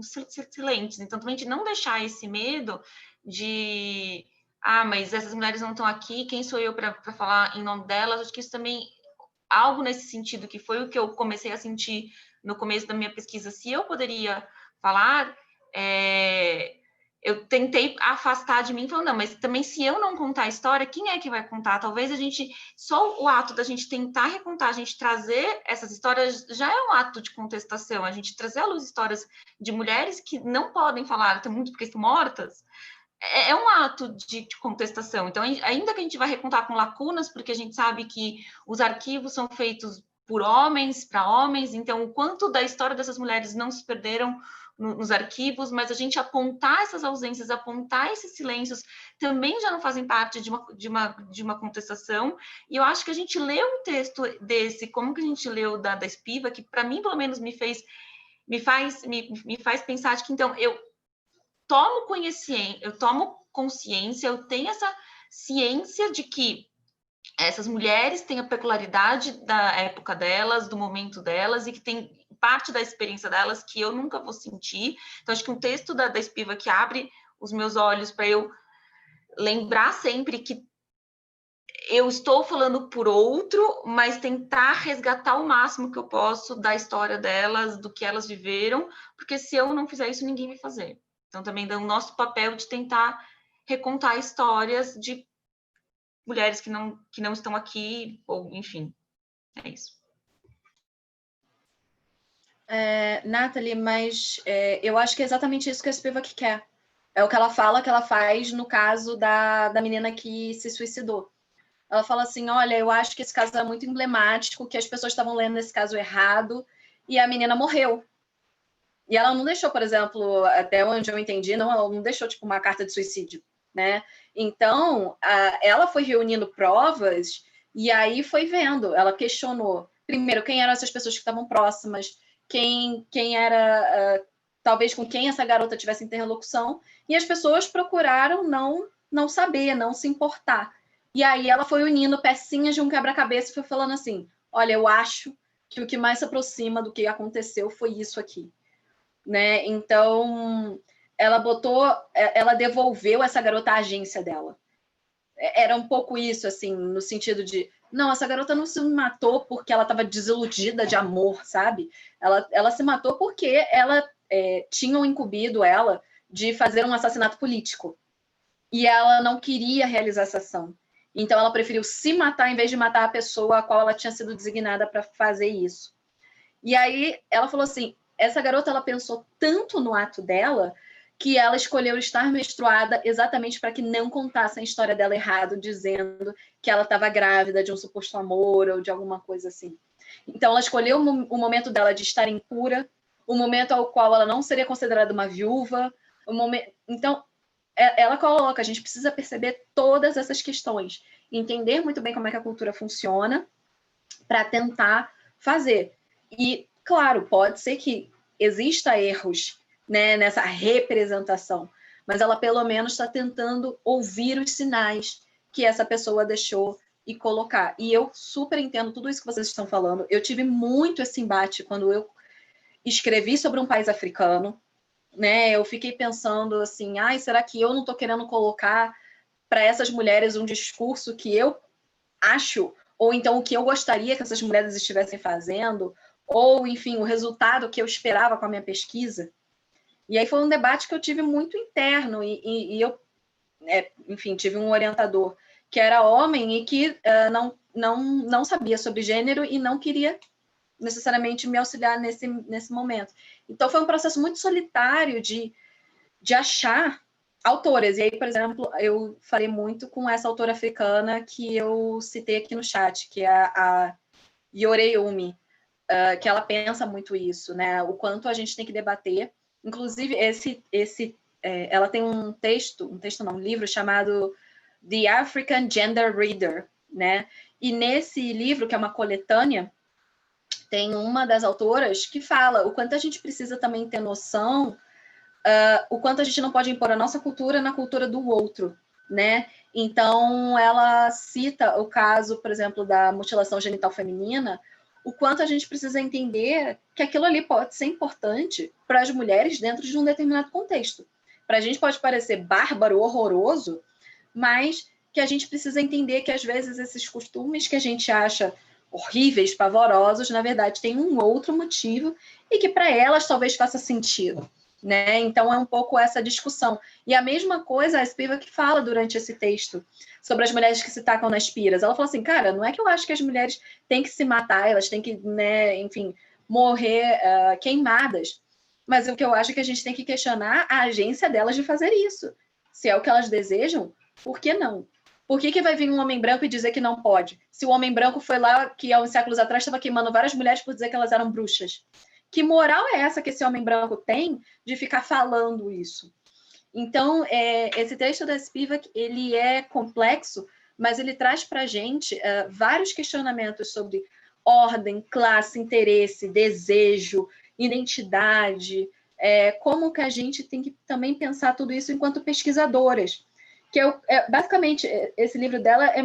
silentes. Então, também de não deixar esse medo de mas essas mulheres não estão aqui, quem sou eu para falar em nome delas? Acho que isso também, algo nesse sentido, que foi o que eu comecei a sentir no começo da minha pesquisa, se eu poderia falar, eu tentei afastar de mim, falando, não, mas também se eu não contar a história, quem é que vai contar? Talvez a gente, só o ato da gente tentar recontar, a gente trazer essas histórias, já é um ato de contestação, a gente trazer à luz histórias de mulheres que não podem falar, até muito porque estão mortas, é um ato de contestação. Então, ainda que a gente vai recontar com lacunas, porque a gente sabe que os arquivos são feitos por homens, para homens, então o quanto da história dessas mulheres não se perderam nos arquivos, mas a gente apontar essas ausências, apontar esses silêncios, também já não fazem parte de uma contestação. E eu acho que a gente lê um texto desse, como que a gente leu da Espiva, que para mim, pelo menos, me faz pensar de que, então, eu tomo consciência, eu tenho essa ciência de que essas mulheres têm a peculiaridade da época delas, do momento delas, e que tem parte da experiência delas que eu nunca vou sentir. Então, acho que um texto da Espiva que abre os meus olhos para eu lembrar sempre que eu estou falando por outro, mas tentar resgatar o máximo que eu posso da história delas, do que elas viveram, porque se eu não fizer isso, ninguém vai fazer. Então, também dá o nosso papel de tentar recontar histórias de mulheres que não estão aqui, ou enfim, é isso. Nathalie, mas eu acho que é exatamente isso que a Spivak quer. É o que ela fala que ela faz no caso da menina que se suicidou. Ela fala assim, olha, eu acho que esse caso era muito emblemático, que as pessoas estavam lendo esse caso errado, e a menina morreu. E ela não deixou, por exemplo, até onde eu entendi, ela não deixou tipo uma carta de suicídio, né? Então, ela foi reunindo provas e aí foi vendo, ela questionou, primeiro, quem eram essas pessoas que estavam próximas, quem era, talvez com quem essa garota tivesse interlocução, e as pessoas procuraram não saber, não se importar. E aí ela foi unindo pecinhas de um quebra-cabeça e foi falando assim, olha, eu acho que o que mais se aproxima do que aconteceu foi isso aqui. Né? Então, ela devolveu essa garota à agência dela. Era um pouco isso, assim, no sentido de, não, essa garota não se matou porque ela estava desiludida de amor, sabe? Ela se matou porque tinham incumbido ela de fazer um assassinato político. E ela não queria realizar essa ação. Então, ela preferiu se matar em vez de matar a pessoa a qual ela tinha sido designada para fazer isso. E aí, ela falou assim, essa garota, ela pensou tanto no ato dela que ela escolheu estar menstruada exatamente para que não contassem a história dela errado, dizendo que ela estava grávida de um suposto amor ou de alguma coisa assim. Então, ela escolheu o momento dela de estar impura, o momento ao qual ela não seria considerada uma viúva. Então, ela coloca, a gente precisa perceber todas essas questões, entender muito bem como é que a cultura funciona para tentar fazer. E, claro, pode ser que exista erros, né, nessa representação, mas ela pelo menos está tentando ouvir os sinais que essa pessoa deixou e colocar. E eu super entendo tudo isso que vocês estão falando. Eu tive muito esse embate quando eu escrevi sobre um país africano, né? Eu fiquei pensando assim, será que eu não estou querendo colocar para essas mulheres um discurso que eu acho, ou então o que eu gostaria que essas mulheres estivessem fazendo, ou, enfim, o resultado que eu esperava com a minha pesquisa. E aí foi um debate que eu tive muito interno, e eu, enfim, tive um orientador que era homem e que não sabia sobre gênero e não queria necessariamente me auxiliar nesse momento. Então foi um processo muito solitário de achar autoras. E aí, por exemplo, eu falei muito com essa autora africana que eu citei aqui no chat, que é a Yorei Umi, que ela pensa muito isso, né? O quanto a gente tem que debater. Inclusive, ela tem um livro chamado The African Gender Reader, né? E nesse livro, que é uma coletânea, tem uma das autoras que fala o quanto a gente precisa também ter noção o quanto a gente não pode impor a nossa cultura na cultura do outro, né? Então, ela cita o caso, por exemplo, da mutilação genital feminina, o quanto a gente precisa entender que aquilo ali pode ser importante para as mulheres dentro de um determinado contexto. Para a gente pode parecer bárbaro, horroroso, mas que a gente precisa entender que, às vezes, esses costumes que a gente acha horríveis, pavorosos, na verdade, tem um outro motivo e que para elas talvez faça sentido. Né? Então é um pouco essa discussão. E a mesma coisa a Spivak fala durante esse texto sobre as mulheres que se tacam nas piras. Ela fala assim, cara, não é que eu acho que as mulheres têm que se matar, elas têm que, né, enfim, morrer queimadas, mas o que eu acho é que a gente tem que questionar a agência delas de fazer isso. Se é o que elas desejam, por que não? Por que vai vir um homem branco e dizer que não pode? Se o homem branco foi lá, que há uns séculos atrás estava queimando várias mulheres por dizer que elas eram bruxas. Que moral é essa que esse homem branco tem de ficar falando isso? Então, esse texto da Spivak, ele é complexo, mas ele traz para a gente vários questionamentos sobre ordem, classe, interesse, desejo, identidade, como que a gente tem que também pensar tudo isso enquanto pesquisadoras. Que basicamente, esse livro dela é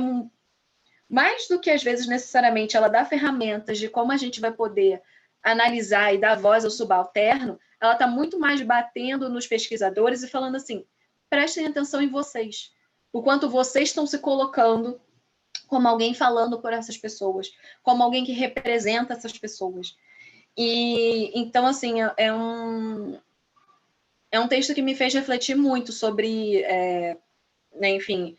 mais do que, às vezes, necessariamente, ela dá ferramentas de como a gente vai poder analisar e dar voz ao subalterno, ela está muito mais batendo nos pesquisadores e falando assim, prestem atenção em vocês, o quanto vocês estão se colocando como alguém falando por essas pessoas, como alguém que representa essas pessoas. E então, assim, é um texto que me fez refletir muito sobre, né, enfim,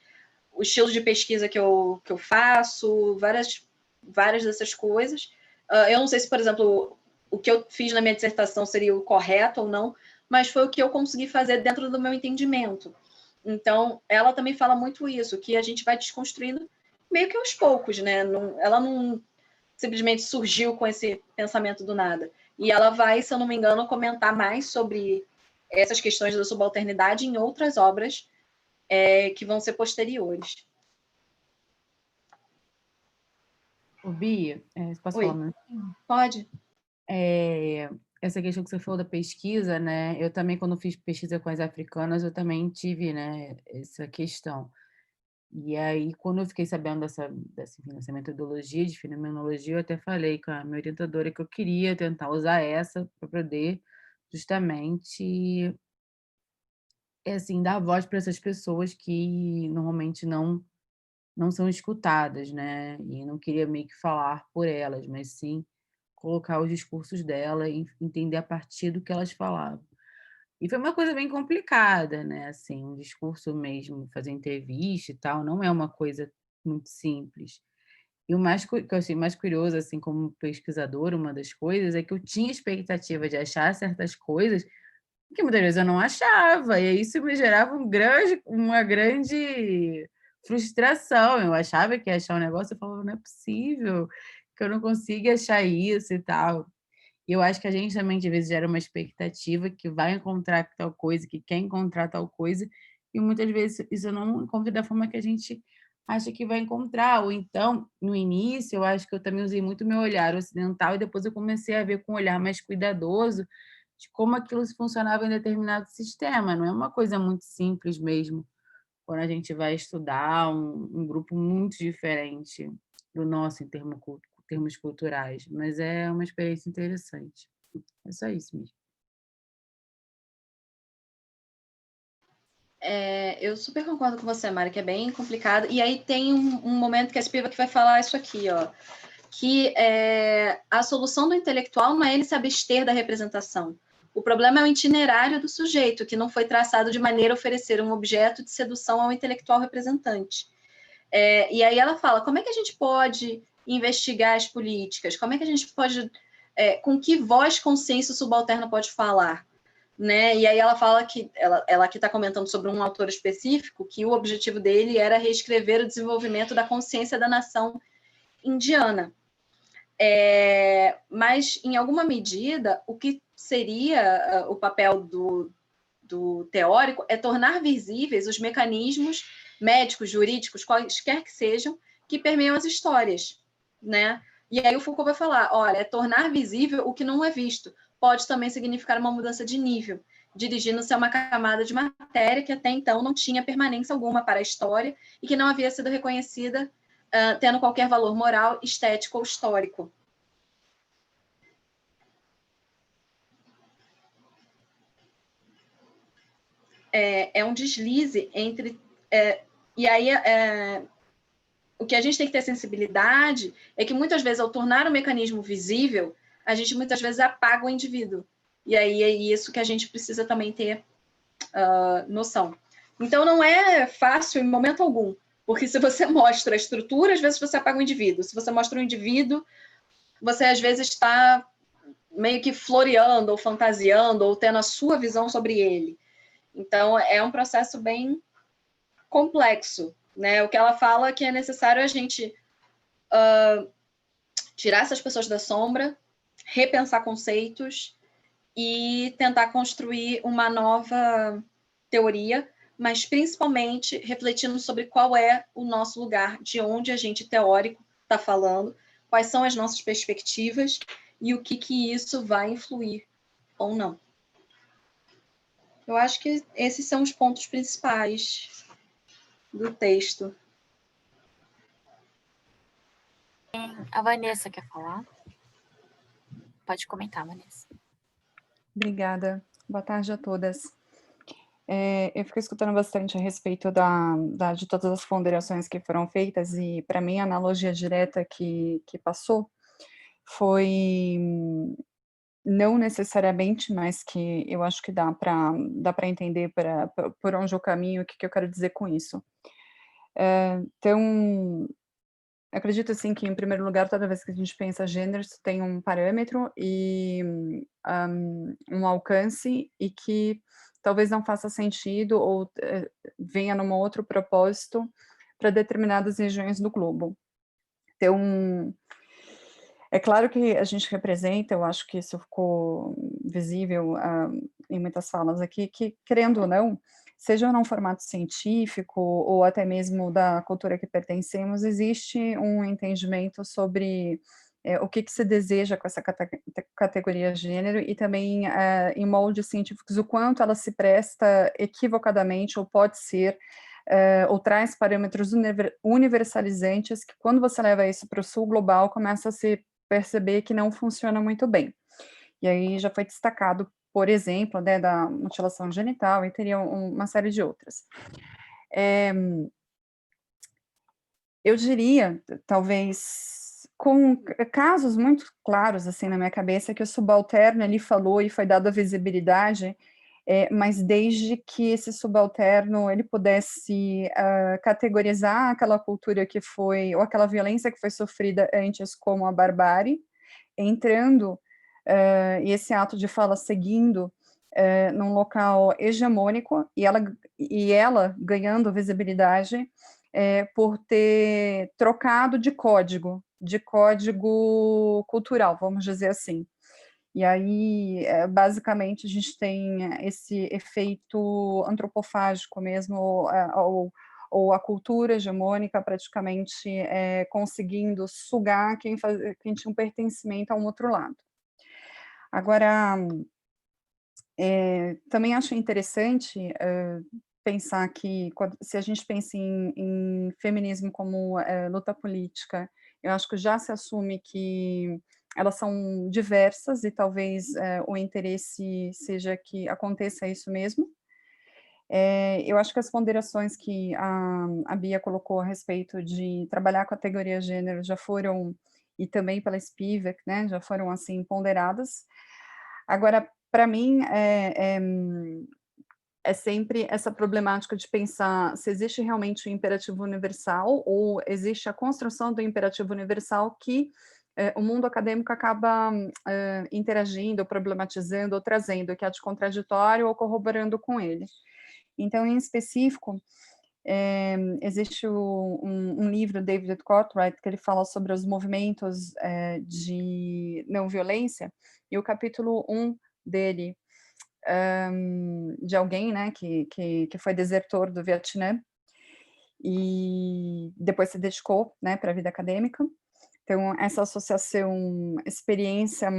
o estilo de pesquisa que eu faço, várias dessas coisas. Eu não sei se, por exemplo, o que eu fiz na minha dissertação seria o correto ou não, mas foi o que eu consegui fazer dentro do meu entendimento. Então, ela também fala muito isso, que a gente vai desconstruindo meio que aos poucos, né? Ela não simplesmente surgiu com esse pensamento do nada. E ela vai, se eu não me engano, comentar mais sobre essas questões da subalternidade em outras obras que vão ser posteriores. Ô, Bia, posso Oi. falar, né? Pode. Essa questão que você falou da pesquisa, né? Eu também, quando fiz pesquisa com as africanas, eu também tive, né, essa questão. E aí, quando eu fiquei sabendo dessa metodologia de fenomenologia, eu até falei com a minha orientadora que eu queria tentar usar essa para poder justamente assim, dar voz para essas pessoas que normalmente não são escutadas, né? E não queria meio que falar por elas, mas sim colocar os discursos dela e entender a partir do que elas falavam. E foi uma coisa bem complicada, né? Assim, um discurso mesmo, fazer entrevista e tal, não é uma coisa muito simples. E o que eu achei mais curioso, assim, como pesquisadora, uma das coisas é que eu tinha expectativa de achar certas coisas que muitas vezes eu não achava, e isso me gerava uma grande frustração. Eu achava que ia achar um negócio, eu falava, não é possível que eu não consiga achar isso e tal. E eu acho que a gente também, de vezes, gera uma expectativa que vai encontrar tal coisa, que quer encontrar tal coisa, e muitas vezes isso não encontra da forma que a gente acha que vai encontrar. Ou então, no início, eu acho que eu também usei muito meu olhar ocidental, e depois eu comecei a ver com um olhar mais cuidadoso de como aquilo funcionava em determinado sistema. Não é uma coisa muito simples mesmo, quando a gente vai estudar um grupo muito diferente do nosso em termos culturais, mas é uma experiência interessante. É só isso mesmo. Eu super concordo com você, Mari, que é bem complicado. E aí tem um momento que a Spivak vai falar isso aqui, ó, que a solução do intelectual não é ele se abster da representação. O problema é o itinerário do sujeito, que não foi traçado de maneira a oferecer um objeto de sedução ao intelectual representante. E aí ela fala, como é que a gente pode investigar as políticas? Como é que a gente pode... com que voz, consciência subalterna pode falar? Né? E aí ela fala que... Ela aqui está comentando sobre um autor específico, que o objetivo dele era reescrever o desenvolvimento da consciência da nação indiana. Mas, em alguma medida, o que seria o papel do teórico é tornar visíveis os mecanismos médicos, jurídicos, quaisquer que sejam, que permeiam as histórias, né? E aí o Foucault vai falar, olha, é tornar visível o que não é visto. Pode também significar uma mudança de nível, dirigindo-se a uma camada de matéria que até então não tinha permanência alguma para a história e que não havia sido reconhecida tendo qualquer valor moral, estético ou histórico. É um deslize entre... e aí, o que a gente tem que ter sensibilidade é que, muitas vezes, ao tornar o mecanismo visível, a gente, muitas vezes, apaga o indivíduo. E aí é isso que a gente precisa também ter noção. Então, não é fácil em momento algum, porque se você mostra a estrutura, às vezes você apaga o indivíduo. Se você mostra o indivíduo, você, às vezes, está meio que floreando, ou fantasiando, ou tendo a sua visão sobre ele. Então, é um processo bem complexo, né? O que ela fala é que é necessário a gente tirar essas pessoas da sombra, repensar conceitos e tentar construir uma nova teoria, mas principalmente refletindo sobre qual é o nosso lugar, de onde a gente, teórico, está falando, quais são as nossas perspectivas e o que isso vai influir ou não. Eu acho que esses são os pontos principais do texto. A Vanessa quer falar? Pode comentar, Vanessa. Obrigada. Boa tarde a todas. Eu fico escutando bastante a respeito de todas as ponderações que foram feitas, e, para mim, a analogia direta que passou foi, não necessariamente, mas que eu acho que dá para entender por onde eu caminho, o que eu quero dizer com isso. Então, acredito, assim, que, em primeiro lugar, toda vez que a gente pensa gênero, isso tem um parâmetro e um alcance, e que talvez não faça sentido ou venha num outro propósito para determinadas regiões do globo. Então, é claro que a gente representa, eu acho que isso ficou visível em muitas falas aqui, que, querendo ou não, seja num formato científico ou até mesmo da cultura que pertencemos, existe um entendimento sobre o que se deseja com essa categoria gênero, e também em moldes científicos o quanto ela se presta equivocadamente, ou pode ser, ou traz parâmetros universalizantes, que quando você leva isso para o sul global, começa a se perceber que não funciona muito bem. E aí já foi destacado, por exemplo, né, da mutilação genital, e teria uma série de outras. Eu diria, talvez, com casos muito claros, assim, na minha cabeça, que o subalterno, ele falou e foi dada visibilidade, mas desde que esse subalterno, ele pudesse categorizar aquela cultura que foi, ou aquela violência que foi sofrida antes como a barbárie, entrando, e esse ato de fala seguindo, num local hegemônico, e ela ganhando visibilidade, por ter trocado de código cultural, vamos dizer assim. E aí, basicamente, a gente tem esse efeito antropofágico mesmo, ou a cultura hegemônica praticamente conseguindo sugar quem tinha um pertencimento a um outro lado. Agora, também acho interessante pensar que, se a gente pensa em feminismo como luta política, eu acho que já se assume que elas são diversas, e talvez o interesse seja que aconteça isso mesmo. Eu acho que as ponderações que a Bia colocou a respeito de trabalhar com a categoria gênero já foram, e também pela Spivak, né, já foram, assim, ponderadas. Agora, para mim, é sempre essa problemática de pensar se existe realmente o imperativo universal, ou existe a construção do imperativo universal que o mundo acadêmico acaba interagindo, problematizando ou trazendo, que é de contraditório, ou corroborando com ele. Então, em específico, existe um livro, David Cartwright, que ele fala sobre os movimentos de não violência, e o capítulo 1 dele, de alguém, né, que foi desertor do Vietnã, e depois se dedicou, né, para a vida acadêmica. Então, essa associação experiência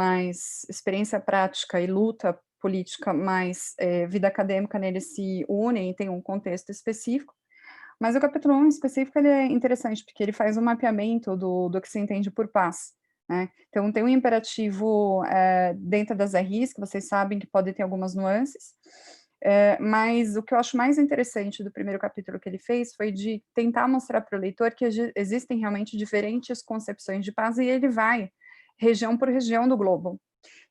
prática e luta política mais vida acadêmica, neles se unem e tem um contexto específico. Mas o capítulo 1 em específico, ele é interessante, porque ele faz um mapeamento do que se entende por paz, né? Então, tem um imperativo dentro das RIs, que vocês sabem que pode ter algumas nuances, mas o que eu acho mais interessante do primeiro capítulo que ele fez foi de tentar mostrar para o leitor que existem realmente diferentes concepções de paz, e ele vai região por região do globo.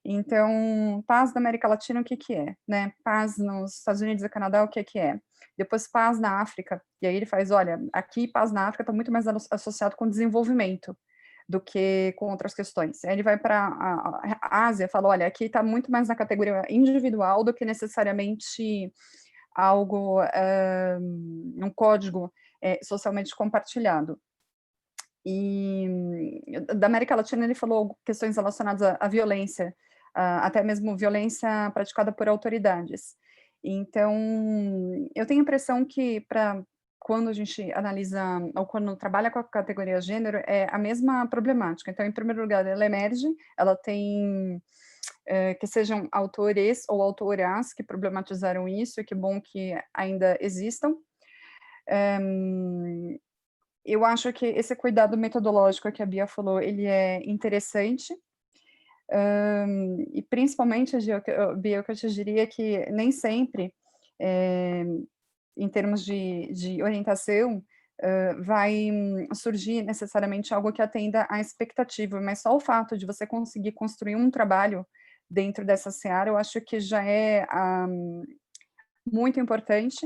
Então, paz na América Latina, o que é, né? Paz nos Estados Unidos e Canadá, o que é? Depois, paz na África, e aí ele faz, olha, aqui paz na África está muito mais associado com desenvolvimento do que com outras questões. Aí ele vai para a Ásia, fala, olha, aqui está muito mais na categoria individual do que necessariamente algo, um código socialmente compartilhado. E da América Latina ele falou questões relacionadas à violência, até mesmo violência praticada por autoridades. Então, eu tenho a impressão que quando a gente analisa, ou quando trabalha com a categoria gênero, é a mesma problemática. Então, em primeiro lugar, ela emerge, ela tem que sejam autores ou autoras que problematizaram isso, e que bom que ainda existam. Eu acho que esse cuidado metodológico que a Bia falou, ele é interessante, e principalmente, Bia, o que eu te diria é que nem sempre, em termos de orientação, vai surgir necessariamente algo que atenda à expectativa, mas só o fato de você conseguir construir um trabalho dentro dessa seara, eu acho que já é muito importante.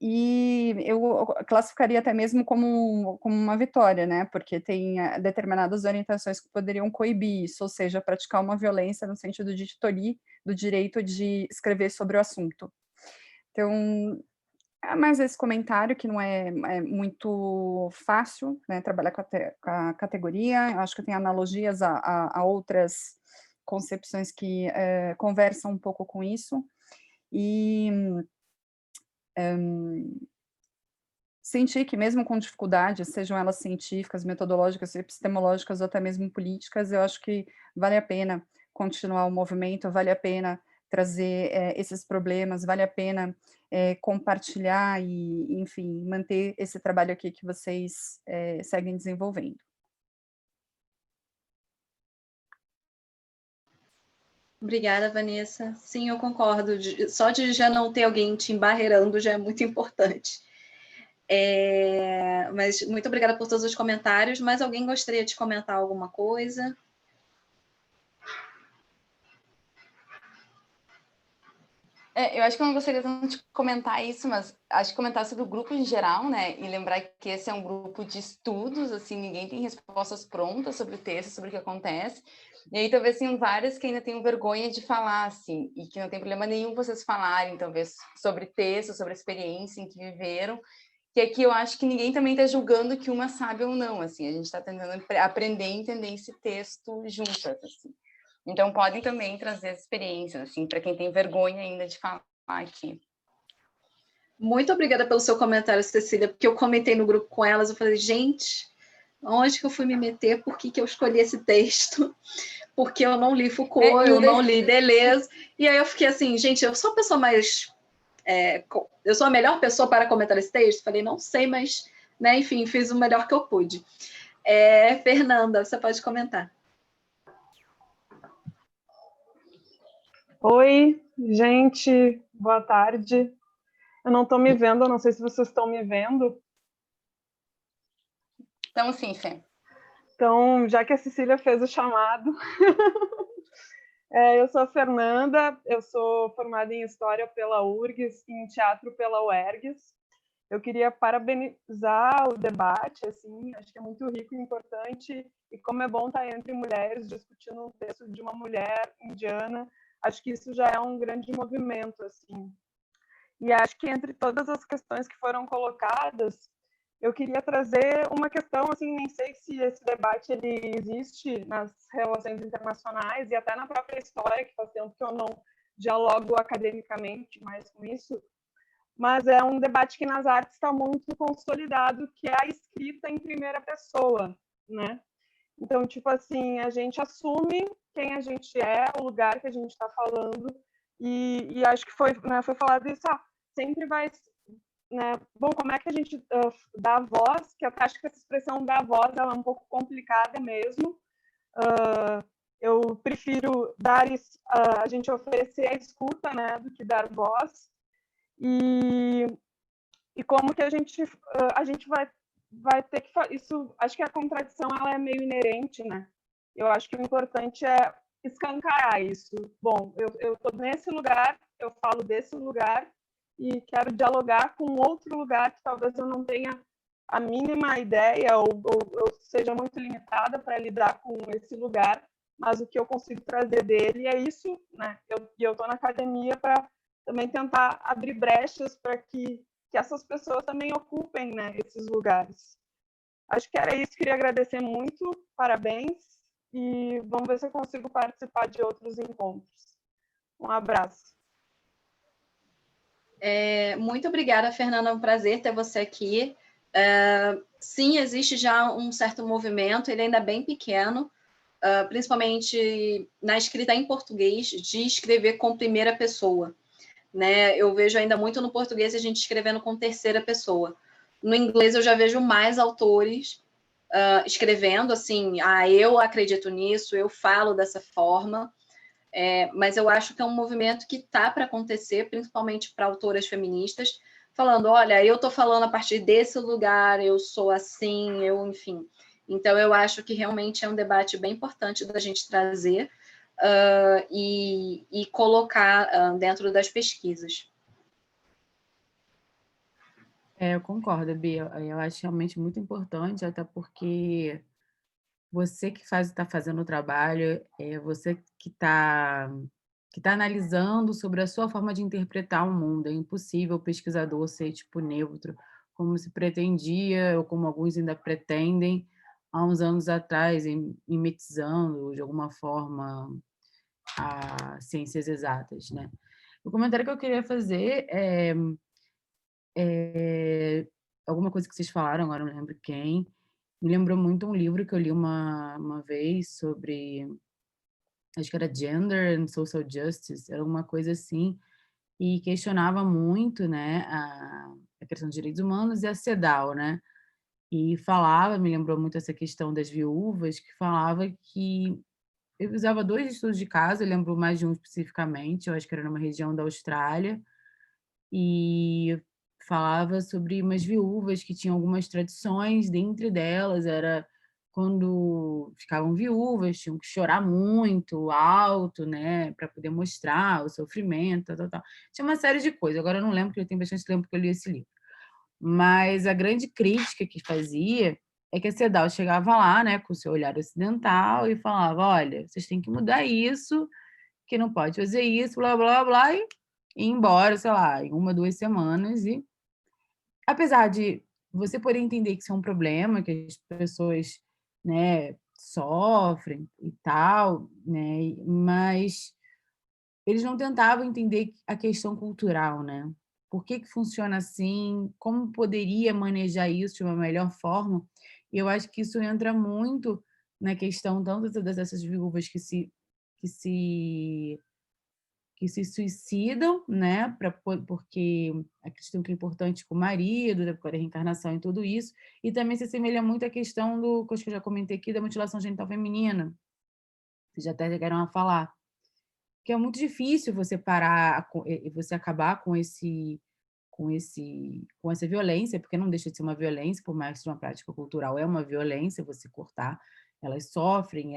E eu classificaria até mesmo como uma vitória, né? Porque tem determinadas orientações que poderiam coibir isso, ou seja, praticar uma violência no sentido de tolir do direito de escrever sobre o assunto. Então, mais esse comentário, que não é muito fácil, né, trabalhar com a categoria. Eu acho que tem analogias a outras concepções que conversam um pouco com isso. E sentir que, mesmo com dificuldades, sejam elas científicas, metodológicas, epistemológicas ou até mesmo políticas, eu acho que vale a pena continuar o movimento, vale a pena trazer esses problemas, vale a pena compartilhar e, enfim, manter esse trabalho aqui que vocês seguem desenvolvendo. Obrigada, Vanessa. Sim, eu concordo. Só de já não ter alguém te embarreirando já é muito importante. Mas muito obrigada por todos os comentários. Mais alguém gostaria de comentar alguma coisa? Eu acho que eu não gostaria tanto de comentar isso, mas acho que comentar sobre o grupo em geral, né? E lembrar que esse é um grupo de estudos, assim, ninguém tem respostas prontas sobre o texto, sobre o que acontece. E aí talvez tenham várias que ainda tenham vergonha de falar, assim, e que não tem problema nenhum vocês falarem, talvez, sobre texto, sobre a experiência em que viveram, que aqui eu acho que ninguém também está julgando que uma sabe ou não, assim, a gente está tentando aprender a entender esse texto juntas, assim. Então, podem também trazer as experiências, assim, para quem tem vergonha ainda de falar aqui. Muito obrigada pelo seu comentário, Cecília, porque eu comentei no grupo com elas, eu falei, gente, onde que eu fui me meter? Por que eu escolhi esse texto? Porque eu não li Foucault, eu não li Deleuze, e aí eu fiquei assim, gente, eu sou a pessoa mais... eu sou a melhor pessoa para comentar esse texto? Falei, não sei, mas, né, enfim, fiz o melhor que eu pude. Fernanda, você pode comentar. Oi, gente, boa tarde. Eu não estou me vendo, eu não sei se vocês estão me vendo. Então, sim, Fê. Então, já que a Cecília fez o chamado, eu sou a Fernanda, eu sou formada em História pela URGS e em Teatro pela UERGS. Eu queria parabenizar o debate, assim, acho que é muito rico e importante, e como é bom estar entre mulheres discutindo um texto de uma mulher indiana, acho que isso já é um grande movimento, assim. E acho que entre todas as questões que foram colocadas, eu queria trazer uma questão, assim, nem sei se esse debate ele existe nas relações internacionais e até na própria história, que faz tempo que eu não dialogo academicamente mais com isso, mas é um debate que nas artes está muito consolidado, que é a escrita em primeira pessoa, né? Então, tipo assim, a gente assume quem a gente é, o lugar que a gente está falando, e acho que foi falado isso, sempre vai, né? Bom, como é que a gente dá voz, que eu acho que essa expressão da voz ela é um pouco complicada mesmo. Eu prefiro dar a gente oferecer a escuta, né, do que dar voz. E como que a gente vai ter que isso, acho que a contradição ela é meio inerente, né? Eu acho que o importante é escancarar isso. Bom, eu estou nesse lugar, eu falo desse lugar e quero dialogar com outro lugar que talvez eu não tenha a mínima ideia ou eu seja muito limitada para lidar com esse lugar, mas o que eu consigo trazer dele é isso, né? Eu estou na academia para também tentar abrir brechas para que essas pessoas também ocupem, né, esses lugares. Acho que era isso, queria agradecer muito, parabéns, e vamos ver se eu consigo participar de outros encontros. Um abraço. Muito obrigada, Fernanda, é um prazer ter você aqui. Sim, existe já um certo movimento, ele ainda é bem pequeno, principalmente na escrita em português, de escrever com primeira pessoa. Né? Eu vejo ainda muito no português a gente escrevendo com terceira pessoa. No inglês eu já vejo mais autores escrevendo assim, eu acredito nisso, eu falo dessa forma, mas eu acho que é um movimento que está para acontecer, principalmente para autoras feministas, falando, olha, eu estou falando a partir desse lugar, eu sou assim, enfim. Então eu acho que realmente é um debate bem importante da gente trazer, e colocar dentro das pesquisas. Eu concordo, Bia. Eu acho realmente muito importante, até porque você que está fazendo o trabalho, é você que tá analisando sobre a sua forma de interpretar o mundo. É impossível o pesquisador ser, tipo, neutro, como se pretendia, ou como alguns ainda pretendem, há uns anos atrás, mimetizando, de alguma forma, as ciências exatas, né? O comentário que eu queria fazer alguma coisa que vocês falaram, agora não lembro quem, me lembrou muito um livro que eu li uma vez sobre, acho que era Gender and Social Justice, era uma coisa assim, e questionava muito, né, a questão dos direitos humanos e a CEDAW, né? E falava, me lembrou muito essa questão das viúvas, que falava que eu usava 2 estudos de caso, eu lembro mais de um especificamente, eu acho que era numa região da Austrália, e falava sobre umas viúvas que tinham algumas tradições, dentre delas era quando ficavam viúvas, tinham que chorar muito, alto, né, para poder mostrar o sofrimento, tal, tal, tal. Tinha uma série de coisas, agora eu não lembro, porque eu tenho bastante tempo que eu li esse livro. Mas a grande crítica que fazia é que a CEDAW chegava lá, né, com o seu olhar ocidental e falava: olha, vocês têm que mudar isso, que não pode fazer isso, blá, blá, blá, e ir embora, sei lá, em 1, 2 semanas. E apesar de você poder entender que isso é um problema, que as pessoas, né, sofrem e tal, né, mas eles não tentavam entender a questão cultural, né? Por que que funciona assim? Como poderia manejar isso de uma melhor forma? E eu acho que isso entra muito na questão tanto dessas viúvas que se que se suicidam, né, porque acreditam que é importante com o marido, da reencarnação e tudo isso, e também se assemelha muito à questão do, que eu já comentei aqui, da mutilação genital feminina, que já até chegaram a falar, que é muito difícil você parar, você acabar com essa violência, porque não deixa de ser uma violência, por mais que seja uma prática cultural, é uma violência você cortar, elas sofrem,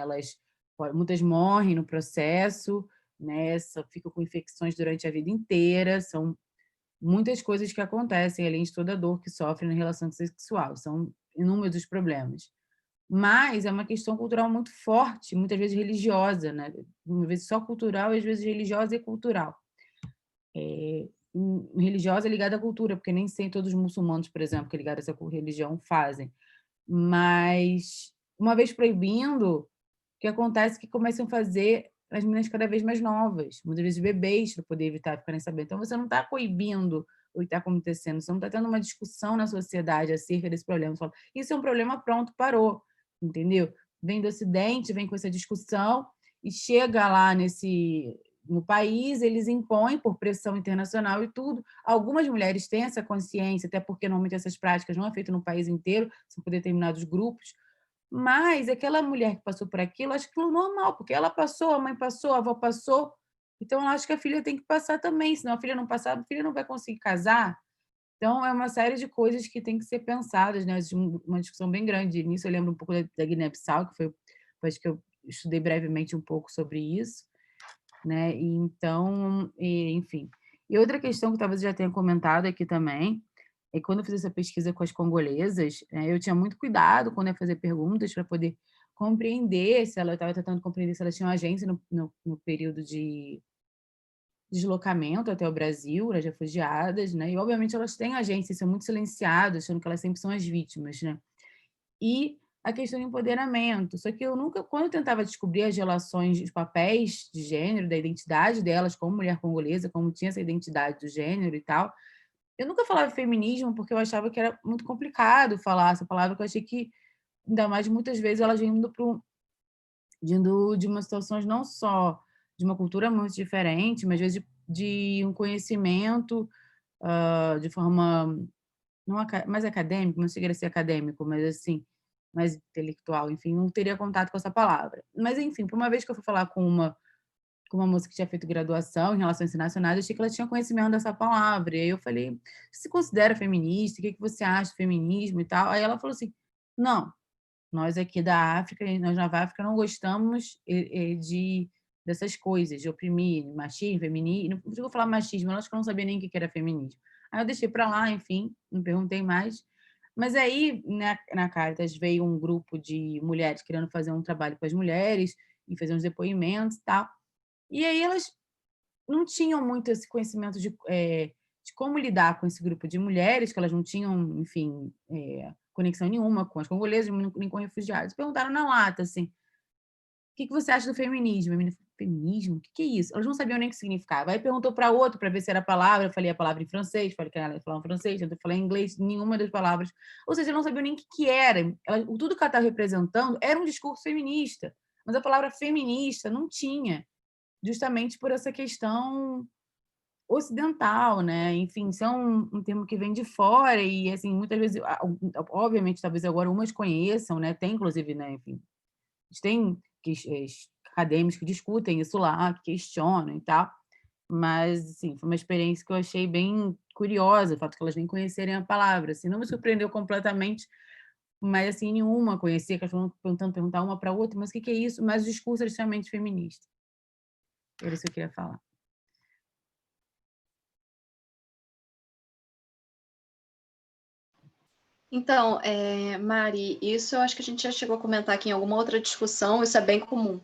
muitas morrem no processo, né, ficam com infecções durante a vida inteira, são muitas coisas que acontecem, além de toda a dor que sofrem na relação sexual, são inúmeros os problemas. Mas é uma questão cultural muito forte, muitas vezes religiosa, né? Uma vez só cultural, às vezes religiosa e cultural. Religiosa ligada à cultura, porque nem sempre todos os muçulmanos, por exemplo, que é ligados a essa religião, fazem. Mas, uma vez proibindo, o que acontece é que começam a fazer as meninas cada vez mais novas, muitas vezes bebês, para poder evitar ficarem sabendo. Então, você não está coibindo o que está acontecendo, você não está tendo uma discussão na sociedade acerca desse problema. Você fala, isso é um problema, pronto, parou, entendeu? Vem do Ocidente, vem com essa discussão e chega lá no país, eles impõem por pressão internacional e tudo. Algumas mulheres têm essa consciência, até porque normalmente essas práticas não é feito no país inteiro, são por determinados grupos, mas aquela mulher que passou por aquilo, acho que é normal, porque ela passou, a mãe passou, a avó passou, então ela acha que a filha tem que passar também, senão a filha não passar, a filha não vai conseguir casar. Então, é uma série de coisas que tem que ser pensadas, né? Uma discussão bem grande. Nisso eu lembro um pouco da Guiné-Bissau, que foi, acho que eu estudei brevemente um pouco sobre isso, né? E então, enfim. E outra questão que talvez eu já tenha comentado aqui também, é que quando eu fiz essa pesquisa com as congolesas, eu tinha muito cuidado quando ia fazer perguntas para poder compreender se ela estava tentando compreender se elas tinham agência no período de deslocamento até o Brasil, as refugiadas, né? E obviamente elas têm agência, são muito silenciadas, achando que elas sempre são as vítimas, né? E a questão do empoderamento. Só que eu nunca, quando eu tentava descobrir as relações, os papéis de gênero, da identidade delas como mulher congolesa, como tinha essa identidade do gênero e tal, eu nunca falava feminismo porque eu achava que era muito complicado falar essa palavra, que eu achei que, ainda mais muitas vezes, elas vindo de uma situação não só de uma cultura muito diferente, mas às vezes de um conhecimento de forma não mais acadêmico, não chegaria a ser acadêmico, mas assim, mais intelectual, enfim, não teria contato com essa palavra. Mas, enfim, por uma vez que eu fui falar com uma moça que tinha feito graduação em Relações Internacionais, eu achei que ela tinha conhecimento dessa palavra. E aí eu falei, você se considera feminista? O que você acha do feminismo e tal? Aí ela falou assim, não, nós aqui da África, nós na África não gostamos dessas coisas, de oprimir, machismo, feminismo. Não digo falar machismo, eu acho que eu não sabia nem o que era feminismo. Aí eu deixei para lá, enfim, não perguntei mais. Mas aí, na Caritas, veio um grupo de mulheres querendo fazer um trabalho com as mulheres e fazer uns depoimentos e tal. E aí elas não tinham muito esse conhecimento de como lidar com esse grupo de mulheres, que elas não tinham, enfim, conexão nenhuma com as congolesas, nem com refugiados. Perguntaram na lata, assim, o que você acha do feminismo? A menina falou, feminismo? O que é isso? Elas não sabiam nem o que significava. Aí perguntou para outro para ver se era a palavra. Eu falei a palavra em francês, falei que ela falava francês, eu falei em inglês, nenhuma das palavras. Ou seja, elas não sabiam nem o que era. Tudo que ela estava representando era um discurso feminista, mas a palavra feminista não tinha, justamente por essa questão ocidental, né? Enfim, isso é um termo que vem de fora e, assim, muitas vezes, obviamente, talvez agora umas conheçam, né? Tem, inclusive, né? Enfim, tem acadêmicos que discutem isso lá, que questionam e tal, mas, assim, foi uma experiência que eu achei bem curiosa, o fato de que elas nem conhecerem a palavra, assim, não me surpreendeu completamente, mas, assim, nenhuma conhecia, que elas foram tentando perguntar uma para outra, mas o que é isso? Mas o discurso é extremamente feminista. Era isso que eu queria falar. Então, Mari, isso eu acho que a gente já chegou a comentar aqui em alguma outra discussão, isso é bem comum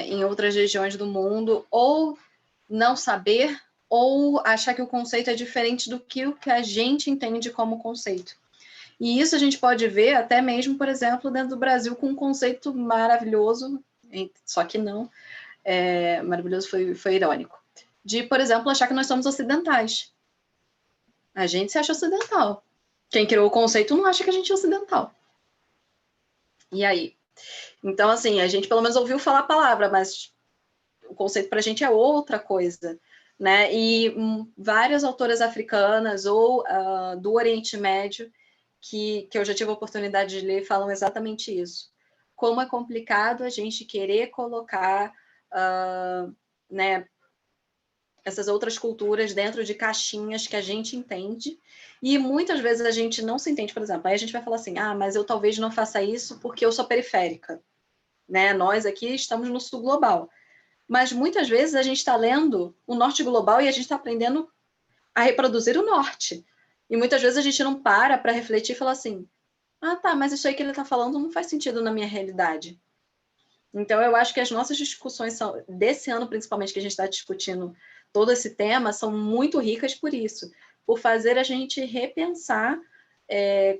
em outras regiões do mundo, ou não saber, ou achar que o conceito é diferente do que o que a gente entende como conceito. E isso a gente pode ver até mesmo, por exemplo, dentro do Brasil, com um conceito maravilhoso, só que não, maravilhoso foi irônico, de, por exemplo, achar que nós somos ocidentais. A gente se acha ocidental. Quem criou o conceito não acha que a gente é ocidental. E aí? Então, assim, a gente pelo menos ouviu falar a palavra, mas o conceito para a gente é outra coisa, né? E várias autoras africanas ou do Oriente Médio, que eu já tive a oportunidade de ler, falam exatamente isso. Como é complicado a gente querer colocar né, essas outras culturas dentro de caixinhas que a gente entende, e muitas vezes a gente não se entende, por exemplo, aí a gente vai falar assim, mas eu talvez não faça isso porque eu sou periférica, né? Nós aqui estamos no sul global, mas muitas vezes a gente está lendo o norte global e a gente está aprendendo a reproduzir o norte, e muitas vezes a gente não para refletir e falar assim, tá, mas isso aí que ele está falando não faz sentido na minha realidade. Então, eu acho que as nossas discussões desse ano, principalmente, que a gente está discutindo todo esse tema, são muito ricas por isso, por fazer a gente repensar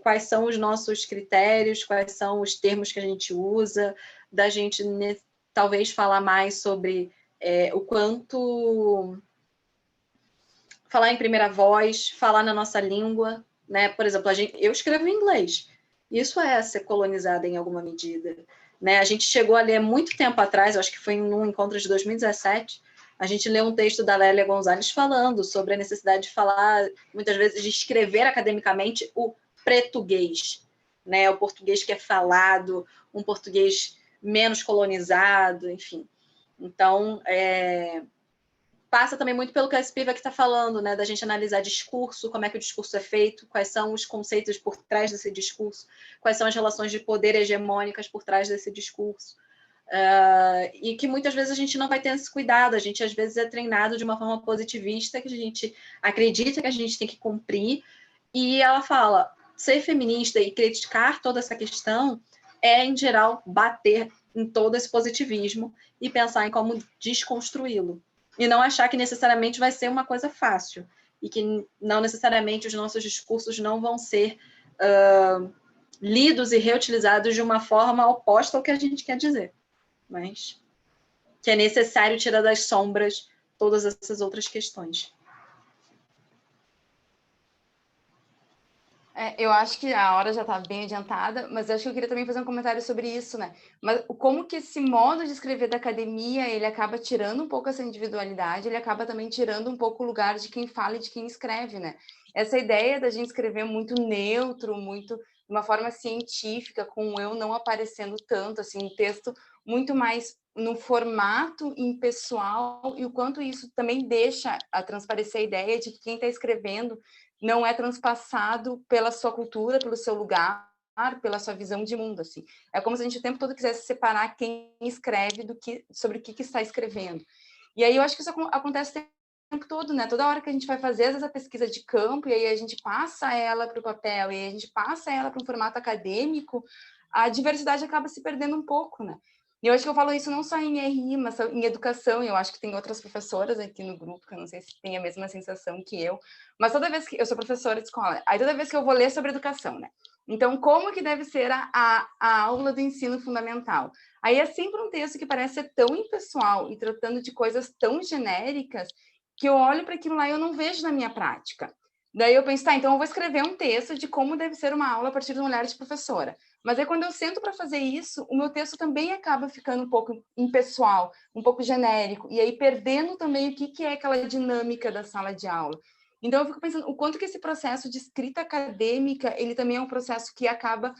quais são os nossos critérios, quais são os termos que a gente usa, da gente talvez falar mais sobre o quanto falar em primeira voz, falar na nossa língua, né? Por exemplo, eu escrevo em inglês. Isso é ser colonizada em alguma medida, né? A gente chegou a ler muito tempo atrás, acho que foi num encontro de 2017, a gente leu um texto da Lélia Gonzalez falando sobre a necessidade de falar, muitas vezes, de escrever academicamente o português, né? O português que é falado, um português menos colonizado, enfim. Então, passa também muito pelo que a Spivak está falando, né? Da gente analisar discurso, como é que o discurso é feito, quais são os conceitos por trás desse discurso, quais são as relações de poder hegemônicas por trás desse discurso. E que muitas vezes a gente não vai ter esse cuidado, a gente às vezes é treinado de uma forma positivista, que a gente acredita que a gente tem que cumprir, e ela fala, ser feminista e criticar toda essa questão em geral, bater em todo esse positivismo e pensar em como desconstruí-lo. E não achar que necessariamente vai ser uma coisa fácil, e que não necessariamente os nossos discursos não vão ser lidos e reutilizados de uma forma oposta ao que a gente quer dizer, mas que é necessário tirar das sombras todas essas outras questões. Eu acho que a hora já está bem adiantada, mas acho que eu queria também fazer um comentário sobre isso, né? Mas como que esse modo de escrever da academia, ele acaba tirando um pouco essa individualidade, ele acaba também tirando um pouco o lugar de quem fala e de quem escreve, né? Essa ideia da gente escrever muito neutro, muito de uma forma científica, com o eu não aparecendo tanto, assim, um texto muito mais no formato impessoal, e o quanto isso também deixa a transparecer a ideia de que quem está escrevendo não é transpassado pela sua cultura, pelo seu lugar, pela sua visão de mundo, assim. É como se a gente o tempo todo quisesse separar quem escreve sobre o que está escrevendo. E aí eu acho que isso acontece o tempo todo, né? Toda hora que a gente vai fazer, às vezes, a pesquisa de campo, e aí a gente passa ela para o papel, e aí a gente passa ela para um formato acadêmico, a diversidade acaba se perdendo um pouco, né? E eu acho que eu falo isso não só em RI, mas em educação, e eu acho que tem outras professoras aqui no grupo, que eu não sei se tem a mesma sensação que eu, mas toda vez que... Eu sou professora de escola, aí toda vez que eu vou ler sobre educação, né? Então, como que deve ser a aula do ensino fundamental? Aí é sempre um texto que parece ser tão impessoal e tratando de coisas tão genéricas que eu olho para aquilo lá e eu não vejo na minha prática. Daí eu penso, tá, então eu vou escrever um texto de como deve ser uma aula a partir de um olhar de professora. Mas aí quando eu sento para fazer isso, o meu texto também acaba ficando um pouco impessoal, um pouco genérico, e aí perdendo também o que é aquela dinâmica da sala de aula. Então eu fico pensando o quanto que esse processo de escrita acadêmica, ele também é um processo que acaba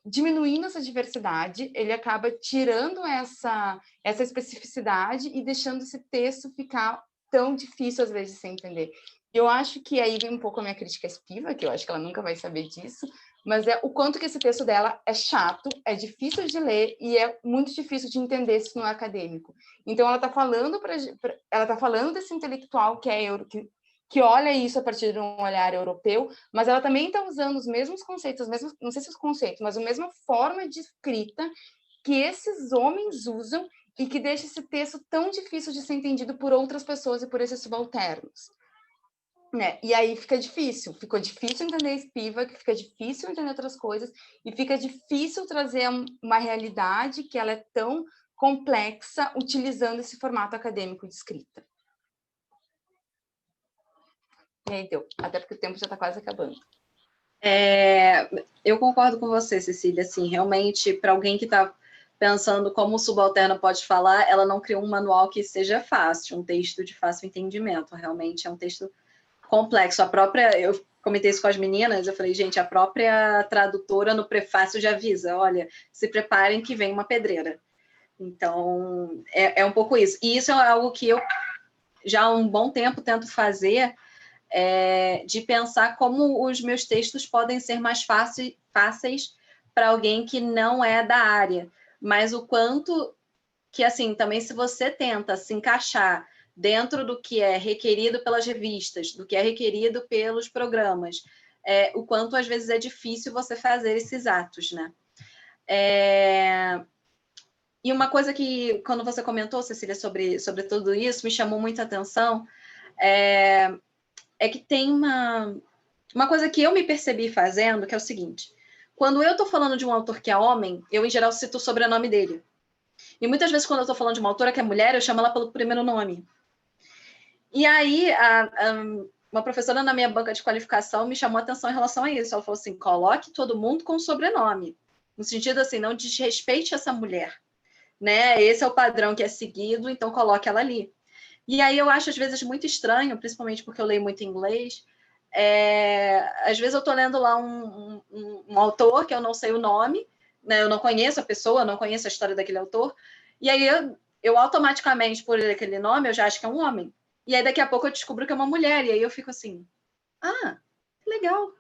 diminuindo essa diversidade, ele acaba tirando essa especificidade e deixando esse texto ficar tão difícil, às vezes, de se entender. Eu acho que aí vem um pouco a minha crítica à Spiva, que eu acho que ela nunca vai saber disso, mas é o quanto que esse texto dela é chato, é difícil de ler e é muito difícil de entender se não é acadêmico. Então, ela está falando desse intelectual que é que olha isso a partir de um olhar europeu, mas ela também está usando os mesmos conceitos, não sei se os conceitos, mas a mesma forma de escrita que esses homens usam e que deixa esse texto tão difícil de ser entendido por outras pessoas e por esses subalternos. Né? E aí ficou difícil entender Spivak, fica difícil entender outras coisas, e fica difícil trazer uma realidade que ela é tão complexa utilizando esse formato acadêmico de escrita. E aí deu, até porque o tempo já está quase acabando. Eu concordo com você, Cecília, assim, realmente, para alguém que está pensando como o subalterno pode falar, ela não criou um manual que seja fácil, um texto de fácil entendimento, realmente é um texto complexo. Eu comentei isso com as meninas, eu falei, gente, a própria tradutora no prefácio já avisa, olha, se preparem que vem uma pedreira. Então, é um pouco isso. E isso é algo que eu já há um bom tempo tento fazer, de pensar como os meus textos podem ser mais fáceis para alguém que não é da área, mas o quanto que, assim, também se você tenta se encaixar dentro do que é requerido pelas revistas, do que é requerido pelos programas, o quanto às vezes é difícil você fazer esses atos, né? E uma coisa que, quando você comentou, Cecília, sobre tudo isso, me chamou muita atenção, é que tem uma coisa que eu me percebi fazendo, que é o seguinte: quando eu estou falando de um autor que é homem, eu, em geral, cito o sobrenome dele. E muitas vezes, quando eu estou falando de uma autora que é mulher, eu chamo ela pelo primeiro nome. E aí, uma professora na minha banca de qualificação me chamou a atenção em relação a isso. Ela falou assim, coloque todo mundo com sobrenome. No sentido assim, não desrespeite essa mulher. Né? Esse é o padrão que é seguido, então coloque ela ali. E aí eu acho, às vezes, muito estranho, principalmente porque eu leio muito inglês. Às vezes eu estou lendo lá um autor que eu não sei o nome, né? Eu não conheço a pessoa, não conheço a história daquele autor, e aí eu automaticamente, por aquele nome, eu já acho que é um homem. E aí daqui a pouco eu descubro que é uma mulher, e aí eu fico assim, que legal.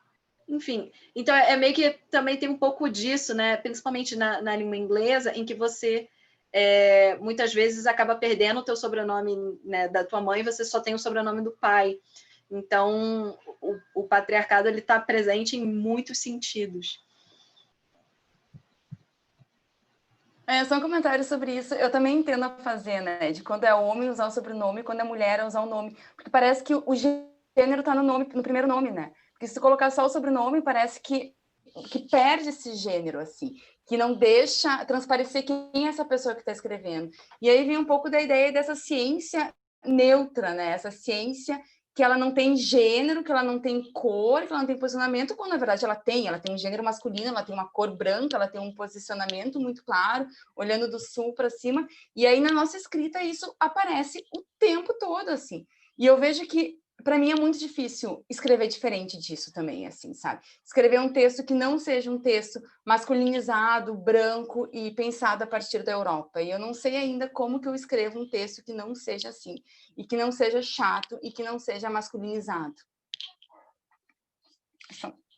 Enfim, então é meio que também tem um pouco disso, né? Principalmente na língua inglesa, em que você muitas vezes acaba perdendo o teu sobrenome, né, da tua mãe, você só tem o sobrenome do pai. Então, o patriarcado ele está presente em muitos sentidos. Só um comentário sobre isso. Eu também entendo a fazer, né? De quando é homem usar o sobrenome, quando é mulher usar o nome. Porque parece que o gênero está no primeiro nome, né? Porque se tu colocar só o sobrenome, parece que perde esse gênero, assim. Que não deixa transparecer quem é essa pessoa que está escrevendo. E aí vem um pouco da ideia dessa ciência neutra, né? Essa ciência que ela não tem gênero, que ela não tem cor, que ela não tem posicionamento, quando na verdade ela tem um gênero masculino, ela tem uma cor branca, ela tem um posicionamento muito claro, olhando do sul para cima, e aí na nossa escrita isso aparece o tempo todo, assim. E eu vejo que para mim é muito difícil escrever diferente disso também, assim, sabe? Escrever um texto que não seja um texto masculinizado, branco e pensado a partir da Europa. E eu não sei ainda como que eu escrevo um texto que não seja assim, e que não seja chato, e que não seja masculinizado.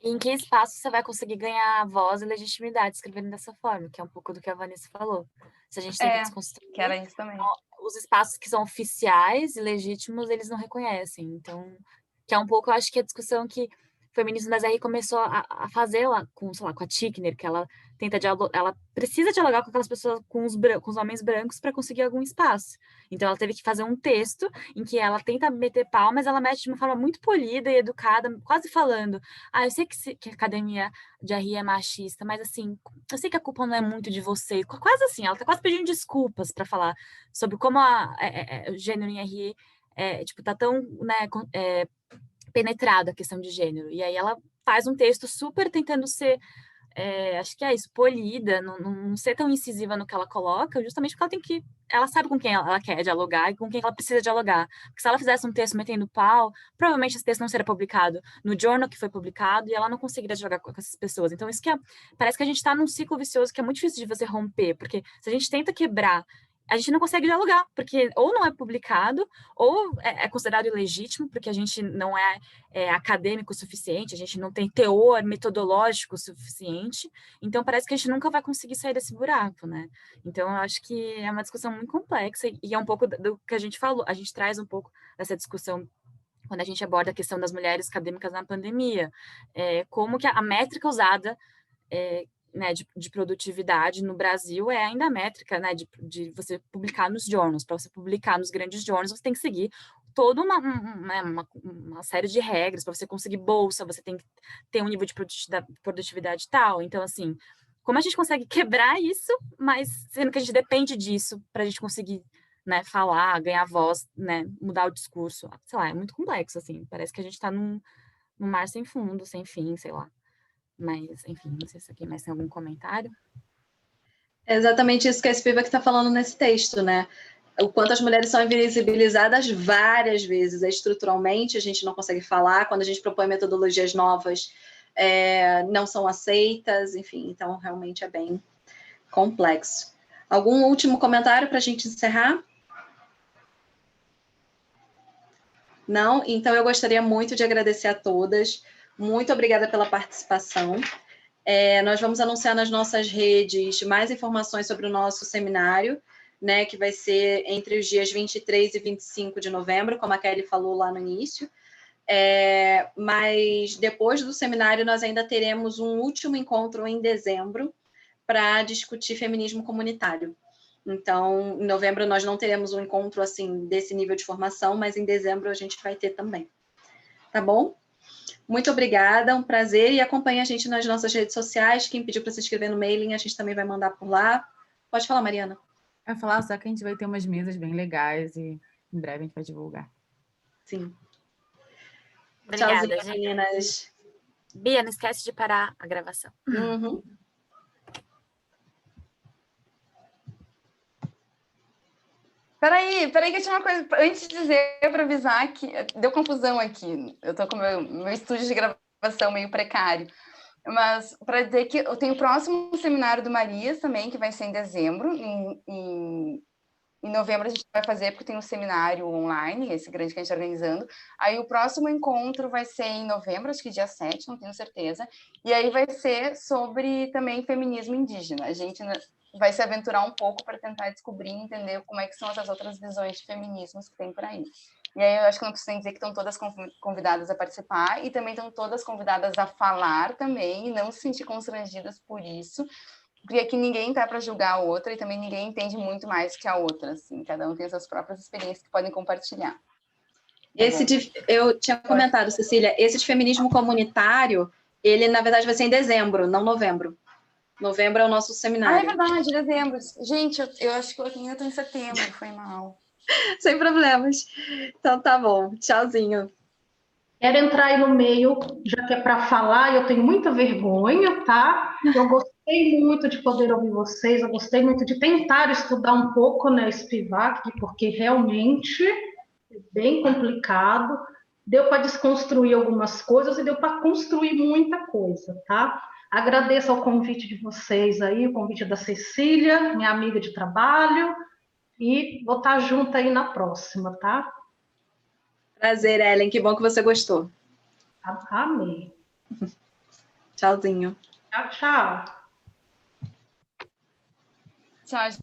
Em que espaço você vai conseguir ganhar voz e legitimidade escrevendo dessa forma, que é um pouco do que a Vanessa falou. Se a gente tem que desconstruir que era isso também. os espaços que são oficiais e legítimos, eles não reconhecem. Então, que é um pouco, eu acho que a discussão que o feminismo das R começou a fazer lá com, sei lá, com a Tickner, que ela tenta ela precisa dialogar com aquelas pessoas, com os homens brancos para conseguir algum espaço. Então ela teve que fazer um texto em que ela tenta meter pau, mas ela mete de uma forma muito polida e educada, quase falando: eu sei que a academia de RI é machista, mas assim, eu sei que a culpa não é muito de vocês. Quase assim, ela tá quase pedindo desculpas para falar sobre como o gênero em RI tipo, tá tão, né, penetrado a questão de gênero. E aí ela faz um texto super tentando ser, acho que é isso, polida, não ser tão incisiva no que ela coloca, justamente porque ela sabe com quem ela quer dialogar e com quem ela precisa dialogar. Porque se ela fizesse um texto metendo pau, provavelmente esse texto não seria publicado no jornal que foi publicado e ela não conseguiria dialogar com essas pessoas. Então isso parece que a gente está num ciclo vicioso que é muito difícil de você romper, porque se a gente tenta quebrar, a gente não consegue dialogar, porque ou não é publicado, ou é considerado ilegítimo, porque a gente não é acadêmico o suficiente, a gente não tem teor metodológico suficiente, então parece que a gente nunca vai conseguir sair desse buraco, né? Então, eu acho que é uma discussão muito complexa, e é um pouco do que a gente falou, a gente traz um pouco dessa discussão quando a gente aborda a questão das mulheres acadêmicas na pandemia, como que a métrica usada né, de produtividade no Brasil é ainda a métrica, né, de você publicar nos journals. Para você publicar nos grandes journals, você tem que seguir toda uma série de regras. Para você conseguir bolsa, você tem que ter um nível de produtividade tal. Então, assim, como a gente consegue quebrar isso, mas sendo que a gente depende disso para a gente conseguir, né, falar, ganhar voz, né, mudar o discurso. Sei lá, é muito complexo, assim. Parece que a gente está num mar sem fundo, sem fim, sei lá. Mas, enfim, não sei se aqui mais tem algum comentário. É exatamente isso que a Spivak está falando nesse texto, né? O quanto as mulheres são invisibilizadas várias vezes. Estruturalmente, a gente não consegue falar. Quando a gente propõe metodologias novas, não são aceitas. Enfim, então, realmente é bem complexo. Algum último comentário para a gente encerrar? Não? Então, eu gostaria muito de agradecer a todas. Muito obrigada pela participação. Nós vamos anunciar nas nossas redes mais informações sobre o nosso seminário, né, que vai ser entre os dias 23 e 25 de novembro, como a Kelly falou lá no início. Mas depois do seminário, nós ainda teremos um último encontro em dezembro para discutir feminismo comunitário. Então, em novembro nós não teremos um encontro assim desse nível de formação, mas em dezembro a gente vai ter também. Tá bom? Muito obrigada, um prazer, e acompanhe a gente nas nossas redes sociais. Quem pediu para se inscrever no mailing, a gente também vai mandar por lá. Pode falar, Mariana. Vai falar só que a gente vai ter umas mesas bem legais e em breve a gente vai divulgar. Sim. Obrigada, Tchauzinho, meninas. Bia, não esquece de parar a gravação. Uhum. Peraí, que eu tinha uma coisa antes de dizer para avisar que deu confusão aqui. Eu tô com meu estúdio de gravação meio precário. Mas para dizer que eu tenho o próximo seminário do Marias também, que vai ser em dezembro. Em novembro a gente vai fazer, porque tem um seminário online, esse grande que a gente está organizando. Aí o próximo encontro vai ser em novembro, acho que dia 7, não tenho certeza. E aí vai ser sobre também feminismo indígena. A gente vai se aventurar um pouco para tentar descobrir e entender como é que são essas outras visões de feminismos que tem por aí. E aí eu acho que não preciso dizer que estão todas convidadas a participar e também estão todas convidadas a falar também e não se sentir constrangidas por isso, porque aqui ninguém está para julgar a outra e também ninguém entende muito mais que a outra, assim, cada um tem suas próprias experiências que podem compartilhar. Eu tinha comentado, Cecília, esse de feminismo comunitário, ele na verdade vai ser em dezembro, não novembro. Novembro é o nosso seminário. Ah, é verdade, dezembro. Gente, eu acho que eu ainda estou em setembro, foi mal. Sem problemas. Então tá bom, tchauzinho. Quero entrar aí no meio, já que é para falar, eu tenho muita vergonha, tá? Eu gostei muito de poder ouvir vocês, eu gostei muito de tentar estudar um pouco, né, Spivak, porque realmente é bem complicado. Deu para desconstruir algumas coisas e deu para construir muita coisa, tá? Agradeço ao convite de vocês aí, o convite da Cecília, minha amiga de trabalho, e vou estar junto aí na próxima, tá? Prazer, Ellen, que bom que você gostou. Amei. Tchauzinho. Tchau, tchau. Tchau, gente.